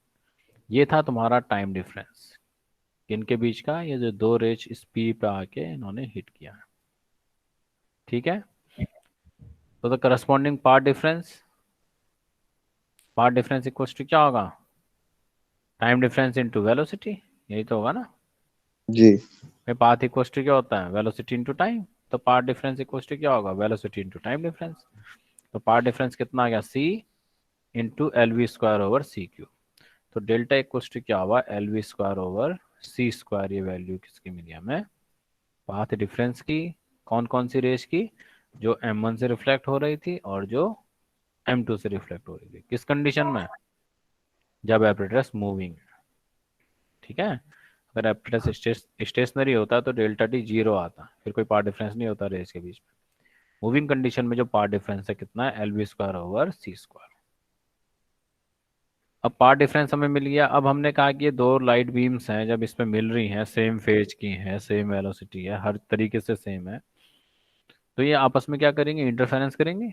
ये था तुम्हारा टाइम डिफरेंस इनके बीच का, ये जो दो रेज इस पी पे आके इन्होंने हिट किया है। ठीक है, तो the corresponding path difference equals to क्या होगा, टाइम डिफरेंस इनटू वेलोसिटी, यही तो होगा ना। जी। भाई पाथ इक्वल्स टू क्या होता है, वेलोसिटी इनटू टाइम। तो पाथ डिफरेंस इक्वल्स टू क्या होगा, वेलोसिटी इनटू टाइम डिफरेंस। तो पाथ डिफरेंस कितना आ गया, c × LV²/c³। तो डेल्टा इक्वल्स टू क्या हुआ, LV²/c²। ये वैल्यू किसकी मिली हमें, पाथ डिफरेंस की। कौन कौन सी रेस की, जो m1 से रिफ्लेक्ट हो रही थी और जो m2 से रिफ्लेक्ट हो रही थी, किस कंडीशन में, जब एपरेटस मूविंग है। ठीक है, अगर एपरेटस स्टेशनरी होता तो डेल्टा टी 0 आता, फिर कोई पाथ डिफरेंस नहीं होता रेस के बीच में। मूविंग कंडीशन में जो पाथ डिफरेंस है कितना है, LV²/c²। अब पाथ डिफरेंस हमें मिल गया। अब हमने कहा कि ये दो लाइट बीम्स हैं, जब इसमें मिल रही हैं, सेम फेज की हैं, सेम वेलोसिटी है, हर तरीके से सेम है, तो ये आपस में क्या करेंगे, इंटरफेरेंस करेंगे,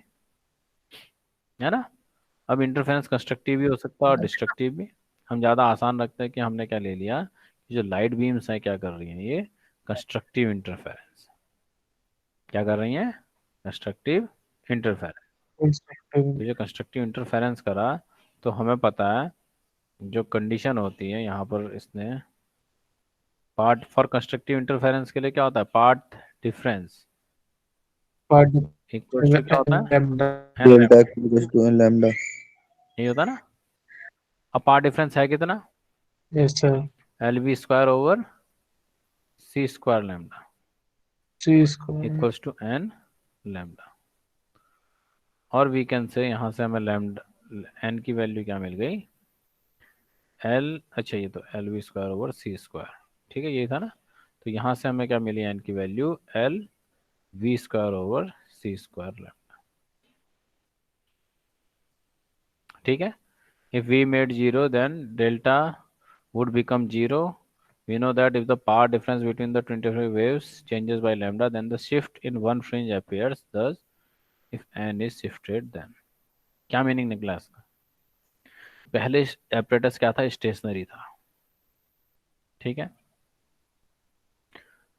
है ना। अब इंटरफेरेंस कंस्ट्रक्टिव भी हो सकता है और डिस्ट्रक्टिव भी। हम ज़्यादा आसान रखते हैं कि हमने क्या ले लिया, कि जो लाइट बीम्स हैं क्या कर रही हैं, ये कंस्ट्रक्टिव इंटरफेरेंस, क्या कर रही हैं, कंस्ट्रक्टिव इंटरफेरेंस। तो जो कंस्ट्रक्टिव इंटरफेरेंस करा, तो हमें पता है जो कंडीशन होती है यहाँ पर, इसने पार्ट फॉर कंस्ट्रक्टिव इंटरफेरेंस के लिए क्या होता है, path difference path equals to क्या होता है, lambda. N delta lambda. Equals to N lambda. यही होता है ना। अब पार्ट डिफरेंस है कितना, yes sir. LV²/c² c² equals to N lambda. और वी कैन से यहाँ से हमें लैम्डा एन की वैल्यू क्या मिल गई, एल, अच्छा ये तो LV²/c²। ठीक है, ये था ना। तो यहाँ से हमें क्या मिली, एन की वैल्यू LV²/c² लैम्डा। ठीक है, if we made 0 then delta would become 0. We know that if the path difference between the 25 waves changes by lambda, then the shift in one fringe appears. Thus if n is shifted then, क्या meaning निकला इसका, पहले apparatus क्या था, stationery था। ठीक है,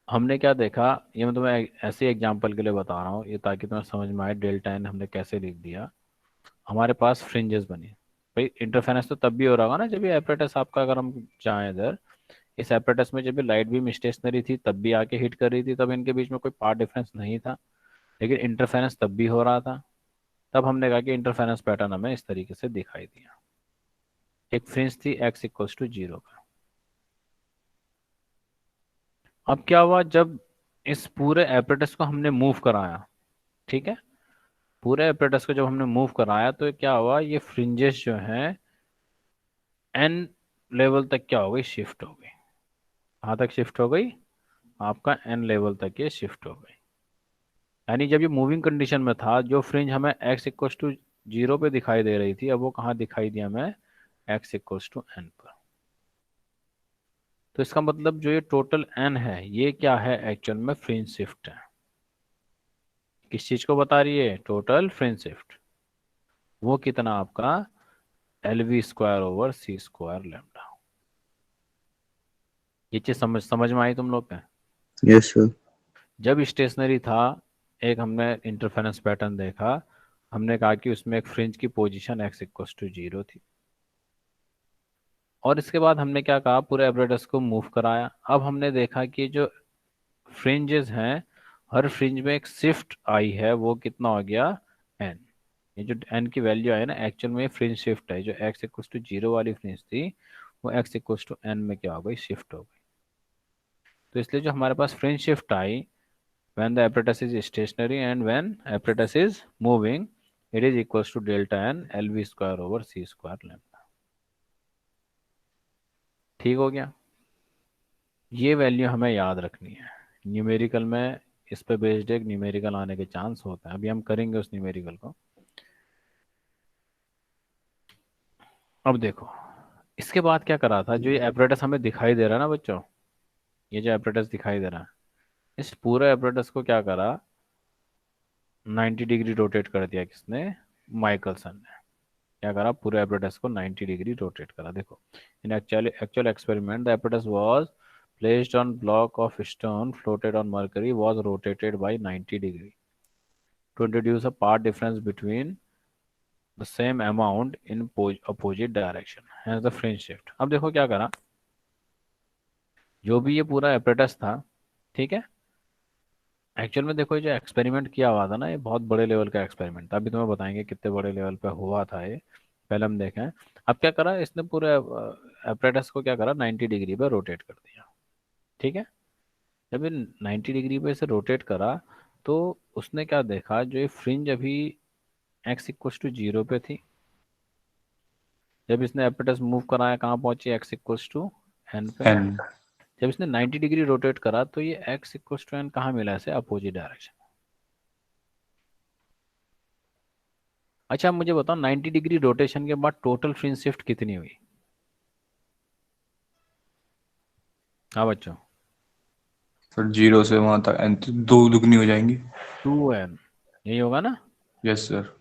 हमने क्या देखा, ये मैं तुम्हें ऐसे एग्जांपल के लिए बता रहा हूँ, ये ताकि तुम्हें समझ में आए डेल्टा एन हमने कैसे लिख दिया। हमारे पास फ्रिंजेस बनी, भाई इंटरफेरेंस तो तब भी हो रहा होगा ना जब ये एपरेटस आपका, अगर हम चाहें इधर इस एपरेटस में जब भी लाइट बीम स्टेशनरी थी तब भी आके हिट कर रही थी, तब इनके बीच में कोई पाथ डिफरेंस नहीं था, लेकिन इंटरफेरेंस तब भी हो रहा था। तब हमने कहा कि इंटरफेरेंस पैटर्न हमें इस तरीके से दिखाई दिया। एक फ्रिंज थी x = 0 का। अब क्या हुआ, जब इस पूरे एपरेटस को हमने मूव कराया, ठीक है, पूरे एपरेटस को जब हमने मूव कराया तो क्या हुआ, ये फ्रिंजेस जो हैं n लेवल तक क्या हो गई, शिफ्ट हो गई। कहाँ तक शिफ्ट हो गई, आपका n लेवल तक ये शिफ्ट हो गई। यानी जब ये मूविंग कंडीशन में था, जो फ्रिंज हमें x = 0 पे दिखाई दे रही थी, अब वो कहाँ दिखाई दिया हमें, x = n पर। तो इसका मतलब जो ये टोटल n है, ये क्या है, एक्चुअल में फ्रिंज शिफ्ट है। किस चीज को बता रही है, टोटल फ्रिंज शिफ्ट। वो कितना आपका, LV²/c² लैम्डा। ये चीज समझ में आई तुम लोग का? Yes sir. जब स्टेशनरी था, एक हमने इंटरफेरेंस पैटर्न देखा, हमने कहा कि उसमें एक फ्रिंज की पोजीशन x इक्वल्स टू 0 थी, और इसके बाद हमने क्या कहा, पूरे एपरेटस को मूव कराया। अब हमने देखा कि जो फ्रिंजेस हैं, हर फ्रिंज में एक शिफ्ट आई है, वो कितना हो गया, n। ये जो n की वैल्यू आई ना, एक्चुअल में फ्रिंज शिफ्ट है। जो x इक्वल्स टू 0 वाली फ्रिंज थी, वो x इक्वल्स टू n में क्या हो गई, शिफ्ट हो गई। तो इसलिए जो हमारे पास फ्रिंज शिफ्ट आई, when the apparatus is stationary and when apparatus is moving, it is equals to delta n lv square over c square lambda। ठीक हो गया? ये वैल्यू हमें याद रखनी है। न्यूमेरिकल में इस पे बेस्ड एक न्यूमेरिकल आने के चांस होते हैं, अभी हम करेंगे उस न्यूमेरिकल को। अब देखो, इसके बाद क्या करा था, जो ये apparatus हमें दिखाई दे रहा है ना बच्चों, ये जो apparatus दिखाई दे रहा है, इस पूरे apparatus को क्या करा, 90 डिग्री रोटेट कर दिया। किसने? माइकलसन ने। क्या करा, पूरे एपरेटस को 90 डिग्री रोटेट करा। देखो, in actual experiment the apparatus was placed on block of stone floated on mercury was rotated by 90 degree to introduce a path difference between the same amount in opposite direction, hence the fringe shift. अब देखो क्या करा, जो भी ये पूरा apparatus था, ठीक है, एक्चुअल में देखो ये जो एक्सपेरिमेंट किया हुआ था ना, ये बहुत बड़े लेवल का एक्सपेरिमेंट था। अभी तुम्हें बताएंगे कितने बड़े लेवल पे हुआ था ये, पहले हम देखें। अब क्या करा इसने, पूरे एपरेटस को क्या करा, 90 डिग्री पे रोटेट कर दिया। ठीक है, जब ये 90 डिग्री पे इसे रोटेट करा, तो उसने क्या देखा, जो ये फ्रिंज अभी x इक्वल्स टू 0 पे थी, जब इसने एपरेटस मूव कराया कहाँ पहुंची, x इक्वल्स टू n पे। एन। जब इसने 90 डिग्री रोटेट करा, तो ये x इक्वल्स टू n कहाँ मिला इसे, अपोजिट डायरेक्शन। अच्छा, अब मुझे बताओ 90 डिग्री रोटेशन के बाद टोटल फ्रिंज शिफ्ट कितनी हुई? हाँ बच्चों, सर 0 से वहां तक एन दो दुगनी हो जाएंगी। 2n, यही होगा ना? Yes sir.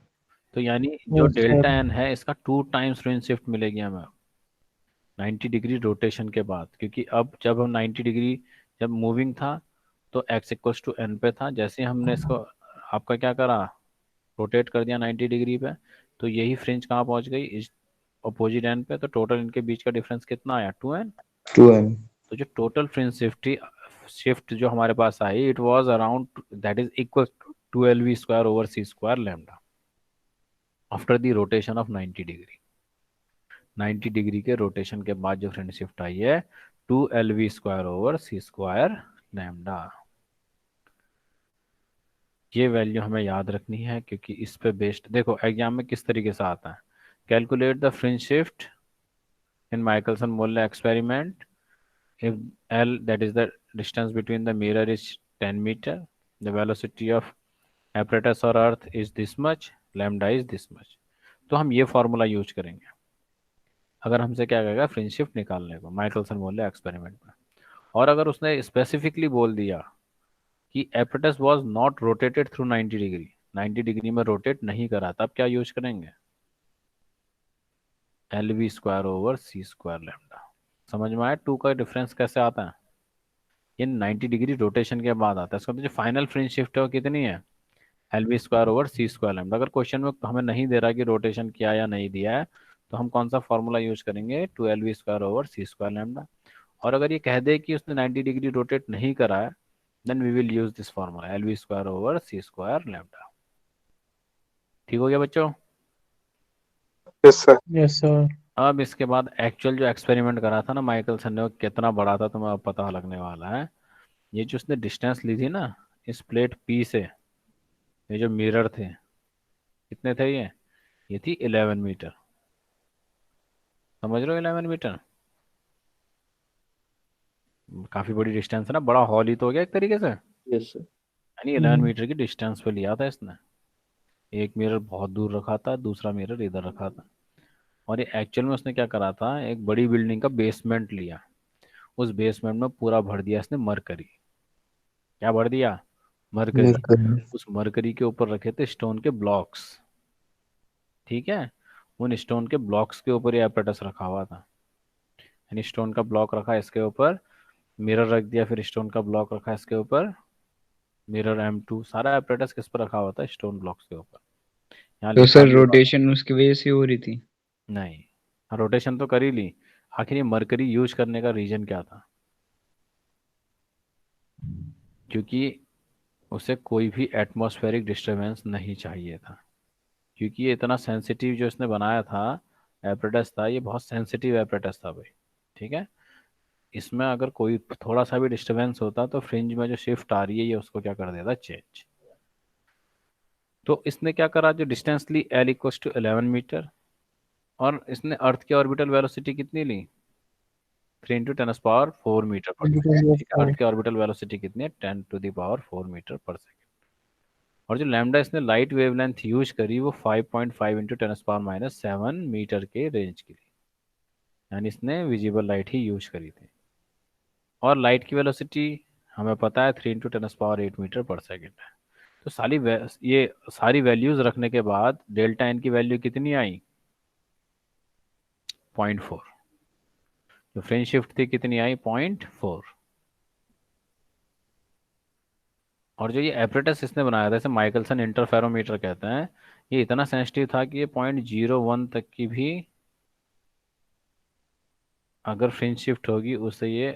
तो यानी जो यस डेल्टा सर। n है, इसका 2 टाइम्स फ्रिंज शिफ्ट मिलेगी हमें 90 डिग्री रोटेशन के बाद। क्योंकि अब जब हम 90 डिग्री जब मूविंग था, तो x इक्वल्स टू n पे था। जैसे ही हमने इसको आपका क्या करा, रोटेट कर दिया 90 डिग्री पे, तो यही फ्रिंज कहाँ पहुंच गई, इस अपोजिट एंड पे। तो टोटल इनके बीच का डिफरेंस कितना आया, 2n। 2n। तो जो टोटल फ्रिंज शिफ्ट जो हमारे पास आई, it was around, that is equal to lv square over c square lambda after the rotation of 90 degree. 90 degree के रोटेशन के बाद जो फ्रिंज शिफ्ट आई है, 2lv square over c square lambda. ये वैल्यू हमें याद रखनी है, क्योंकि इस पे बेस्ड देखो एग्जाम में किस तरीके से आता है, calculate the fringe shift in Michelson Morley experiment if L, that is the distance between the mirror, is 10 meter, the velocity of apparatus or earth is this much, lambda is this much। तो हम ये formula use करेंगे अगर हमसे क्या कहेगा, fringe shift निकालने को माइकलसन मोल्ले एक्सपेरिमेंट में। और अगर उसने स्पेसिफिकली बोल दिया कि apparatus was not rotated through 90 degree, 90 degree में रोटेट नहीं करा, तब क्या यूज करेंगे, lv square over c square lambda. समझ में आया 2 का डिफरेंस कैसे आता है? ये 90 डिग्री रोटेशन के बाद आता है। इसका मतलब जो फाइनल फ्रिंज शिफ्ट है वो कितनी है, lv square over c square lambda. अगर क्वेश्चन में हमें नहीं दे रहा कि रोटेशन किया या नहीं दिया है, तो हम कौन सा फॉर्मूला यूज करेंगे, 2lv square over c square lambda. और अगर ये कह दे कि उसने 90 डिग्री रोटेट नहीं करा है, then we will use this formula, lv square over c square lambda. ठीक हो गया बच्चों? Yes sir. Yes sir. अब इसके बाद एक्चुअल जो एक्सपेरिमेंट करा था ना माइकलसन ने, वो कितना बड़ा था तुम्हें अब पता लगने वाला है। ये जो उसने डिस्टेंस ली थी ना इस प्लेट P से, ये जो मिरर थे कितने थे, ये थी 11 मीटर। समझ रहे हो, 11 मीटर काफी बड़ी डिस्टेंस है ना, बड़ा हॉल ही तो हो गया एक तरीके से। Yes sir. यानी 11 मीटर की डिस्टेंस पे लिया था इसने। एक मिरर बहुत दूर रखा था, दूसरा मिरर इधर रखा था। और ये एक्चुअल में उसने क्या करा था, एक बड़ी बिल्डिंग का बेसमेंट लिया, उस बेसमेंट में पूरा भर दिया इसने मरकरी। क्या भर दिया, मरकरी। मरकरी। उस मरकरी के ऊपर रखे थे स्टोन के ब्लॉक्स। ठीक है, उन स्टोन के ब्लॉक्स के ऊपर ये apparatus रखा हुआ था। यानी स्टोन का ब्लॉक रखा इसके ऊपर, मिरर रख दिया, फिर स्टोन का ब्लॉक रखा इसके ऊपर, मिरर M2, सारा एपरेटस किस पर रखा हुआ था? स्टोन ब्लॉक्स के ऊपर। यहाँ तो लिखा सर भी हुआ रोटेशन उसकी वजह से हो रही थी। नहीं, हाँ रोटेशन तो कर ही ली। आखिर ये मरकरी यूज करने का रीजन क्या था? क्योंकि उसे कोई भी एटमॉस्फेरिक डिस्टरबेंस नहीं चाहिए था, क्योंकि ये इतना सेंसिटिव जो इसने बनाया था एपरेटस था, ये बहुत सेंसिटिव एपरेटस था भाई। ठीक है, इसमें अगर कोई थोड़ा सा भी डिस्टरबेंस होता तो फ्रिंज में जो शिफ्ट आ रही है ये उसको क्या कर देता? चेंज। तो इसने क्या करा, जो डिस्टेंस ली L इक्वस टू 11 मीटर, और इसने अर्थ की ऑर्बिटल वेलोसिटी कितनी ली? 3 × 10⁻⁴ मीटर पर सेकेंड। ठीक है, अर्थ की ऑर्बिटल वेलोसिटी कितनी है? 10⁻⁴मीटर पर सेकेंड। और जो लैम्डा इसने लाइट वेवलेंथ यूज करी वो 5.5 × 10⁻⁷ मीटर के रेंज के लिए, यानी इसने विजिबल लाइट ही यूज करी थी। और लाइट की वेलोसिटी हमें पता है 3 × 10⁸ मीटर पर सेकेंड है। तो ये सारी वैल्यूज रखने के बाद डेल्टा एन की वैल्यू कितनी आई? 0.4। जो फ्रेंच शिफ्ट थी कितनी आई? 0.4। और जो ये एपरेटस इसने बनाया था, इसे माइकलसन इंटरफेरोमीटर कहते हैं, ये इतना सेंसिटिव था कि ये 0.01 तक की भी अगर फ्रिंज शिफ्ट होगी उसे ये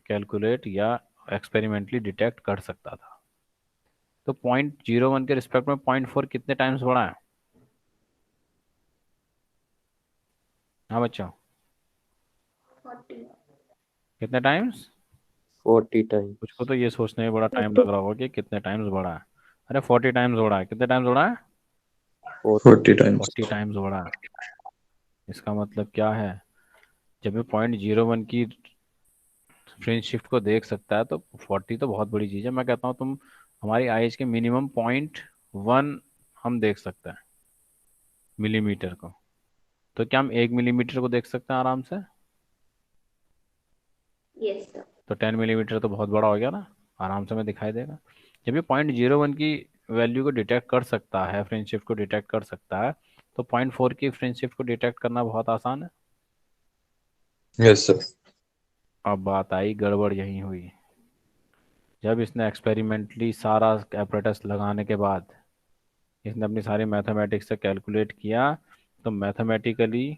कैलकुलेट या एक्सपेरिमेंटली डिटेक्ट कर सकता था। तो 0.01 के रिस्पेक्ट में 0.4 कितने टाइम्स बढ़ा है? हाँ बच्चों, कितने टाइम्स? 40 टाइम। कुछ को तो ये सोचने में बड़ा टाइम लग रहा होगा कि कितने टाइम्स बढ़ा है। अरे 40 टाइम्स बढ़ा है। कितने टाइम्स बढ़ा है? 40 टाइम्स। 40 टाइम्स बढ़ा है। इसका मतलब क्या है? जब ये 0.01 की फ्रिंज शिफ्ट को देख सकता है तो 40 तो बहुत बड़ी चीज़ है। मैं कहता हूँ तुम हमारी आइज के मिनिमम 0.1 हम देख सकते हैं मिलीमीटर को। तो क्या हम 1 मिलीमीटर को देख सकते हैं आराम से? Yes sir. तो 10 मिलीमीटर तो बहुत बड़ा हो गया ना, आराम से हमें दिखाई देगा। जब ये 0.01 की वैल्यू को डिटेक्ट कर सकता है, फ्रिंज शिफ्ट को डिटेक्ट कर सकता है, तो 0.4 की फ्रिंज शिफ्ट को डिटेक्ट करना बहुत आसान है। Yes sir. अब बात आई, गड़बड़ यहीं हुई। जब इसने एक्सपेरिमेंटली सारा एपरेटस लगाने के बाद इसने अपनी सारी मैथमेटिक्स से कैलकुलेट किया, तो मैथमेटिकली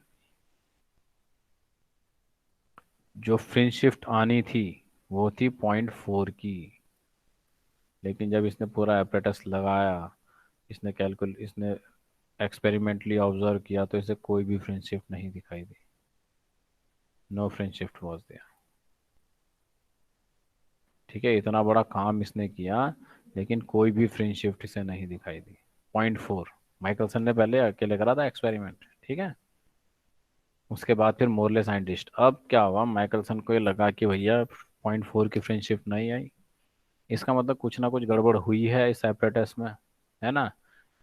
जो फ्रिंज शिफ्ट आनी थी वो थी 0.4 की। लेकिन जब इसने पूरा एपरेटस लगाया, इसने एक्सपेरिमेंटली ऑब्जर्व किया, तो इसे कोई भी फ्रिंज शिफ्ट नहीं दिखाई दी। No fringe shift was there. ठीक है, इतना बड़ा काम इसने किया लेकिन कोई भी फ्रिंज शिफ्ट इसे नहीं दिखाई दी। 0.4 माइकलसन ने पहले अकेले करा था एक्सपेरिमेंट। ठीक है, उसके बाद फिर मोरले साइंटिस्ट। अब क्या हुआ, माइकलसन को ये लगा कि भैया 0.4 की फ्रिंज शिफ्ट नहीं आई, इसका मतलब कुछ ना कुछ गड़बड़ हुई है इस एपरेटस में, है ना।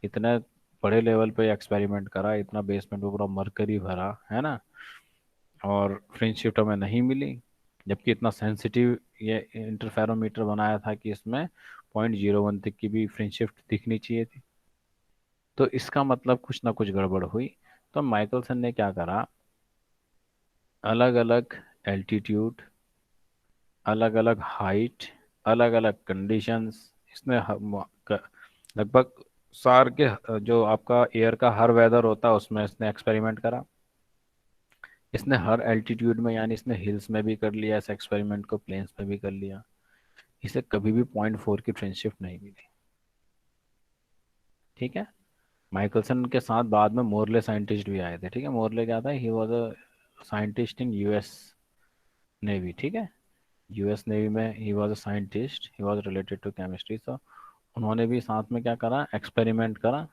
इतने बड़े लेवल पे एक्सपेरिमेंट करा, इतना बेसमेंट में पूरा मरकरी भरा, है ना, और फ्रिंज शिफ्ट हमें नहीं मिली, जबकि इतना सेंसिटिव ये इंटरफेरोमीटर बनाया था कि इसमें 0.01 तक की भी फ्रिंज शिफ्ट दिखनी चाहिए थी। तो इसका मतलब कुछ ना कुछ गड़बड़ हुई। तो माइकलसन ने क्या करा, अलग अलग एल्टीट्यूड, अलग अलग हाइट, अलग अलग कंडीशंस, इसने लगभग सार के जो आपका एयर का हर वेदर होता है उसमें इसने एक्सपेरिमेंट करा। इसने हर एल्टीट्यूड में, यानी इसने हिल्स में भी कर लिया इस एक्सपेरिमेंट को, प्लेन्स में भी कर लिया। इसे कभी भी 0.4 की फ्रेंडशिप नहीं मिली। ठीक है, माइकलसन के साथ बाद में मोरले साइंटिस्ट भी आए थे। ठीक है, मोरले क्या था, he was a scientist in US Navy. ठीक है, यूएस नेवी में he was a scientist, he was related to chemistry. तो उन्होंने भी साथ में क्या करा, एक्सपेरिमेंट करा।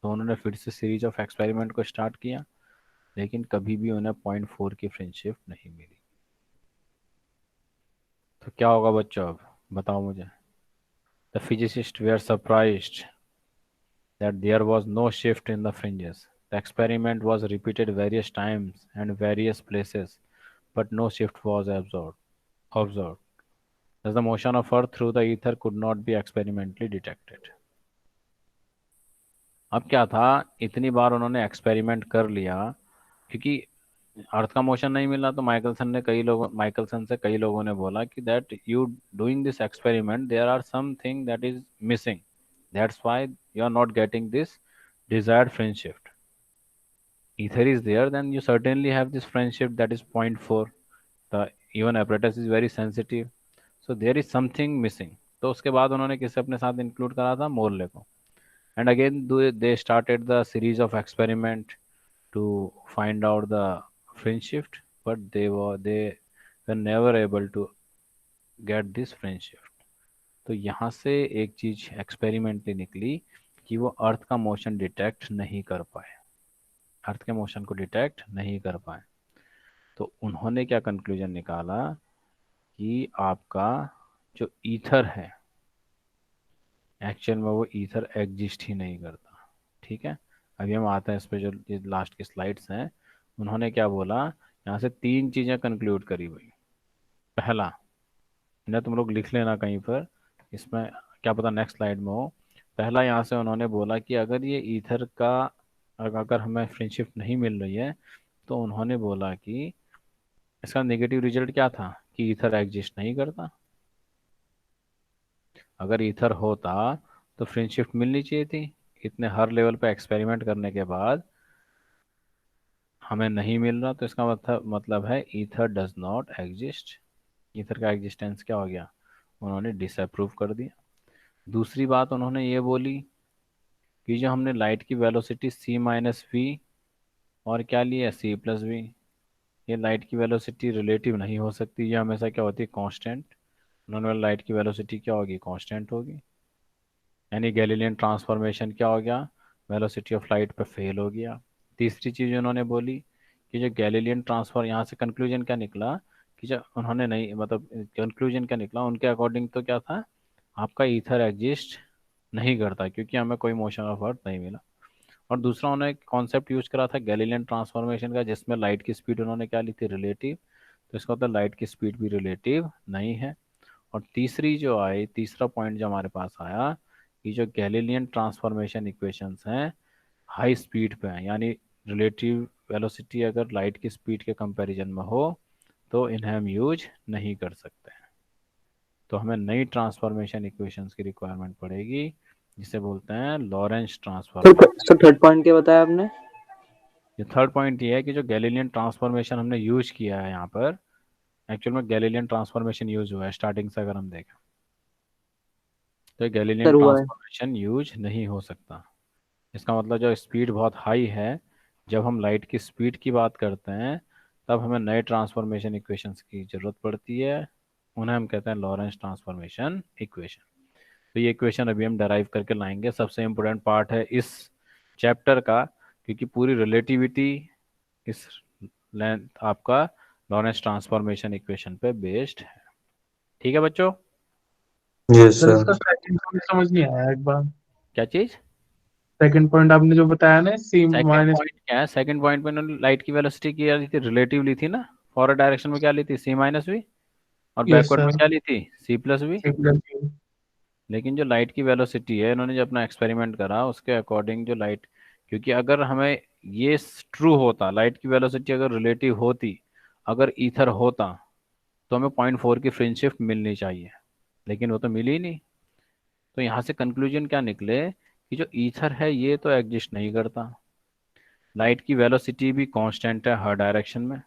तो उन्होंने फिर से सीरीज ऑफ एक्सपेरिमेंट को स्टार्ट किया, लेकिन कभी भी उन्हें 0.4 की फ्रेंडशिप नहीं मिली। तो क्या होगा बच्चों, अब बताओ मुझे। The physicist were surprised that there was no shift in the fringes. The experiment was repeated various times and various places, but no shift was observed. Thus, the motion of Earth through the ether could not be experimentally detected. अब क्या था, इतनी बार उन्होंने experiment कर लिया, क्योंकि अर्थ का motion नहीं मिला तो माइकलसन से कई लोगों ने बोला कि that you doing this experiment there are something that is missing, that's why you are not getting this desired phase shift. Ether is there, then you certainly have this phase shift that is 0.4. The even apparatus is very sensitive, so there is something missing. तो उसके बाद उन्होंने किसे अपने साथ include करा था, Morley को. And again they started the series of experiment to find out the fringe shift, but they were never able to get this fringe shift. तो यहाँ से एक चीज एक्सपेरिमेंटली निकली कि वो अर्थ का मोशन डिटेक्ट नहीं कर पाए, अर्थ के मोशन को डिटेक्ट नहीं कर पाए. तो उन्होंने क्या कंक्लूजन निकाला कि आपका जो ईथर है एक्चुअल में वो ईथर एग्जिस्ट ही नहीं करता. ठीक है, अभी हम आते हैं इस पे, जो लास्ट की स्लाइड्स हैं. उन्होंने क्या बोला, यहाँ से 3 चीज़ें कंक्लूड करी भाई. पहला, इन्हें तुम लोग लिख लेना कहीं पर, इसमें क्या पता नेक्स्ट स्लाइड में हो. पहला यहाँ से उन्होंने बोला कि अगर ये ईथर का अगर हमें फ्रेंडशिप नहीं मिल रही है तो उन्होंने बोला कि इसका नेगेटिव रिजल्ट क्या था कि ईथर एग्जिस्ट नहीं करता. अगर ईथर होता तो फ्रेंडशिप मिलनी चाहिए थी. इतने हर लेवल पे एक्सपेरिमेंट करने के बाद हमें नहीं मिल रहा, तो इसका मतलब है ether does not exist. Ether का एग्जिस्टेंस क्या हो गया, उन्होंने डिसअप्रूव कर दिया. दूसरी बात उन्होंने ये बोली कि जो हमने लाइट की वेलोसिटी c माइनस वी और क्या लिया c प्लस वी, ये लाइट की वेलोसिटी रिलेटिव नहीं हो सकती, ये हमेशा क्या होती है, कांस्टेंट. उन्होंने बोला लाइट की वेलोसिटी क्या होगी, कांस्टेंट होगी. यानी गैलीलियन ट्रांसफॉर्मेशन क्या हो गया, वेलोसिटी ऑफ लाइट पे फेल हो गया. तीसरी चीज़ उन्होंने बोली कि जो गैलीलियन ट्रांसफॉर, यहाँ से कंक्लूजन क्या निकला कि जो उन्होंने नहीं, मतलब कंक्लूजन क्या निकला उनके अकॉर्डिंग, तो क्या था, आपका ईथर एग्जिस्ट नहीं करता क्योंकि हमें कोई मोशन ऑफ अर्थ नहीं मिला. और दूसरा उन्होंने कॉन्सेप्ट यूज करा था गैलीलियन ट्रांसफॉर्मेशन का, जिसमें लाइट की स्पीड उन्होंने क्या ली थी, रिलेटिव. तो इसका मतलब लाइट की स्पीड भी रिलेटिव नहीं है. और तीसरा पॉइंट जो हमारे पास आया कि जो गैलीलियन ट्रांसफॉर्मेशन इक्वेशंस हैं हाई स्पीड पे हैं, यानी रिलेटिव वेलोसिटी अगर लाइट की स्पीड के कंपैरिजन में हो तो इन्हें हम यूज नहीं कर सकते हैं. तो हमें नई ट्रांसफॉर्मेशन इक्वेशंस की रिक्वायरमेंट पड़ेगी, जिसे बोलते हैं Lorentz transformation. Sir third point क्या बताया आपने? ये थर्ड पॉइंट ये है कि जो गैलीलियन ट्रांसफॉर्मेशन हमने यूज किया है यहाँ पर, एक्चुअल में गैलीलियन ट्रांसफॉर्मेशन यूज हुआ है स्टार्टिंग से, अगर हम देखें तो गैलीलियन ट्रांसफॉर्मेशन यूज नहीं हो सकता. इसका मतलब जो स्पीड बहुत हाई है, जब हम लाइट की स्पीड की बात करते हैं तब हमें नए ट्रांसफॉर्मेशन इक्वेशंस की ज़रूरत पड़ती है, उन्हें हम कहते हैं लॉरेंस ट्रांसफॉर्मेशन इक्वेशन. तो ये इक्वेशन अभी हम डराइव करके लाएंगे, सबसे इम्पोर्टेंट पार्ट है इस चैप्टर का, क्योंकि पूरी रिलेटिविटी इस लेंथ आपका लॉरेंस ट्रांसफॉर्मेशन इक्वेशन पे बेस्ड है. ठीक है बच्चों? यस सर इसका सर. सेकंड पॉइंट समझ नहीं आया एक बार. क्या चीज़? सेकंड पॉइंट आपने जो बताया ना, सी सेकंड माइनस. पॉइंट क्या है, सेकंड पॉइंट में उन्होंने लाइट की वेलोसिटी क्या ली थी, रिलेटिव ली थी ना. फॉरवर्ड डायरेक्शन में क्या ली थी, c माइनस वी, और यस बैकवर्ड में सर. क्या ली थी, c plus V. C plus V. लेकिन जो लाइट की वेलोसिटी है, इन्होंने जो अपना एक्सपेरिमेंट करा उसके अकॉर्डिंग जो लाइट, क्योंकि अगर हमें ये ट्रू होता, लाइट की वेलोसिटी अगर रिलेटिव होती, अगर ईथर होता, तो हमें 0.4 की फ्रिंज शिफ्ट मिलनी चाहिए, लेकिन वो तो मिली ही नहीं. तो यहाँ से कंक्लूजन क्या निकले कि जो ईथर है ये तो एग्जिस्ट नहीं करता, लाइट की वेलोसिटी भी कांस्टेंट है हर डायरेक्शन में,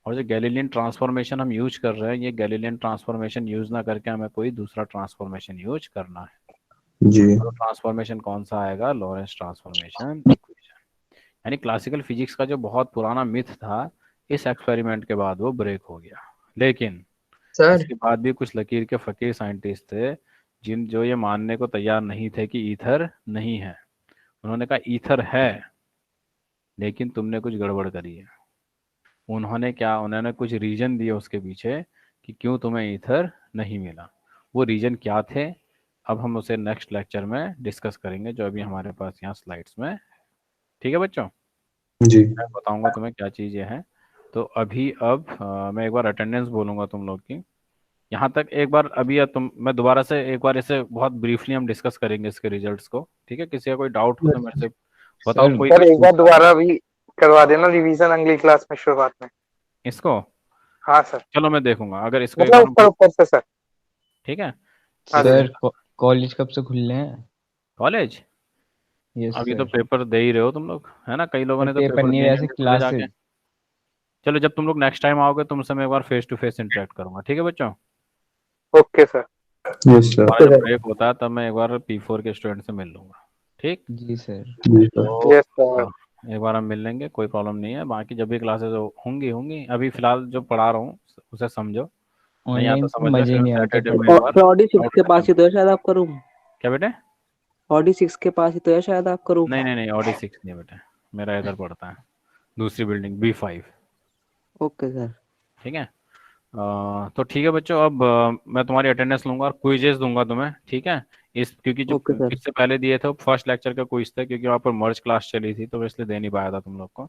और जो गैलीलियन ट्रांसफॉर्मेशन हम यूज कर रहे हैं, ये गैलीलियन ट्रांसफॉर्मेशन यूज ना करके हमें कोई दूसरा ट्रांसफॉर्मेशन यूज करना है. जी. तो ट्रांसफॉर्मेशन कौन सा आएगा, लॉरेंस ट्रांसफॉर्मेशन इक्वेशन. यानी क्लासिकल फिजिक्स का जो बहुत पुराना मिथ था, इस एक्सपेरिमेंट के बाद वो ब्रेक हो गया. लेकिन सर इसके बाद भी कुछ लकीर के फकीर साइंटिस्ट थे जो ये मानने को तैयार नहीं थे कि ईथर नहीं है. उन्होंने कहा ईथर है, लेकिन तुमने कुछ गड़बड़ करी है. उन्होंने कुछ रीजन दिए उसके पीछे कि क्यों तुम्हें ईथर नहीं मिला. वो रीजन क्या थे, अब हम उसे नेक्स्ट लेक्चर में डिस्कस करेंगे, जो अभी हमारे पास यहाँ स्लाइड्स में. ठीक है बच्चों? जी. मैं बताऊंगा तुम्हें क्या चीज़ ये है. तो मैं एक बार अटेंडेंस बोलूँगा तुम लोग की. यहाँ तक एक बार अभी मैं दोबारा से एक बार इसे बहुत ब्रीफली हम डिस्कस करेंगे इसके रिजल्ट्स को. ठीक है, किसी का कोई डाउट हो तो मेरे से बताओ. कोई सर एक बार दोबारा भी करवा देना रिवीजन अगली क्लास में शुरुआत में। इसको हाँ सर, चलो मैं देखूंगा, अगर इसको एक मतलब बार ऊपर ऊपर से सर। ठीक है। हाँ जी। सर कॉलेज कब से खुलने हैं? कॉलेज यस अभी तो सर। पेपर दे ही रहे हो तुम लोग, है ना, कई लोगों ने तो पेपर पेपर नहीं, दिए वैसे नहीं कॉलेज जाके। क्लासेस। चलो जब तुम लोग नेक्स्ट टाइम आओगे तुमसे मैं एक बार फेस टू फेस इंटरेक्ट करूंगा, ठीक है बच्चों। Okay sir. Yes sir. हमारा जब ब्रेक होता है तब मैं एक बार P4 के स्टूडेंट से मिल लूंगा, ठीक। जी सर। जी सर। तो यस सर। हाँ, एक बार हम मिल लेंगे, कोई प्रॉब्लम नहीं है। बाकी जब भी क्लासेस होंगी होंगी, अभी फिलहाल जो पढ़ा रहा हूँ उसे समझो, नहीं आता ऑनलाइन तो समझ लो, मजे फिर नहीं आते सैटरडे को पढ़ने एक में। बार ऑडी सिक्स डाउट के पास सेशन। ही तो है शायद आपका रूम। क्या बेटे? ऑडी 6 के पास ही तो है शायद आपका रूम। नहीं नहीं नहीं, Audi 6 नहीं है बेटे, मेरा इधर पड़ता है, दूसरी बिल्डिंग B5। Okay sir. ठीक है। तो ठीक है बच्चों, अब मैं तुम्हारी अटेंडेंस लूंगा और क्विजेस दूंगा तुम्हें, ठीक है। इस क्योंकि जो ओके सर। इससे पहले दिए थे फर्स्ट लेक्चर का क्विज था, क्योंकि वहाँ पर मर्ज क्लास चली थी तो मैं इसलिए दे नहीं पाया था तुम लोग को,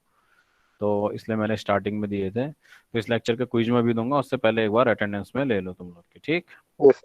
तो इसलिए मैंने स्टार्टिंग में दिए थे। तो इस लेक्चर का क्विज में भी दूंगा, उससे पहले एक बार अटेंडेंस में ले लो तुम लोग की, ठीक। यस।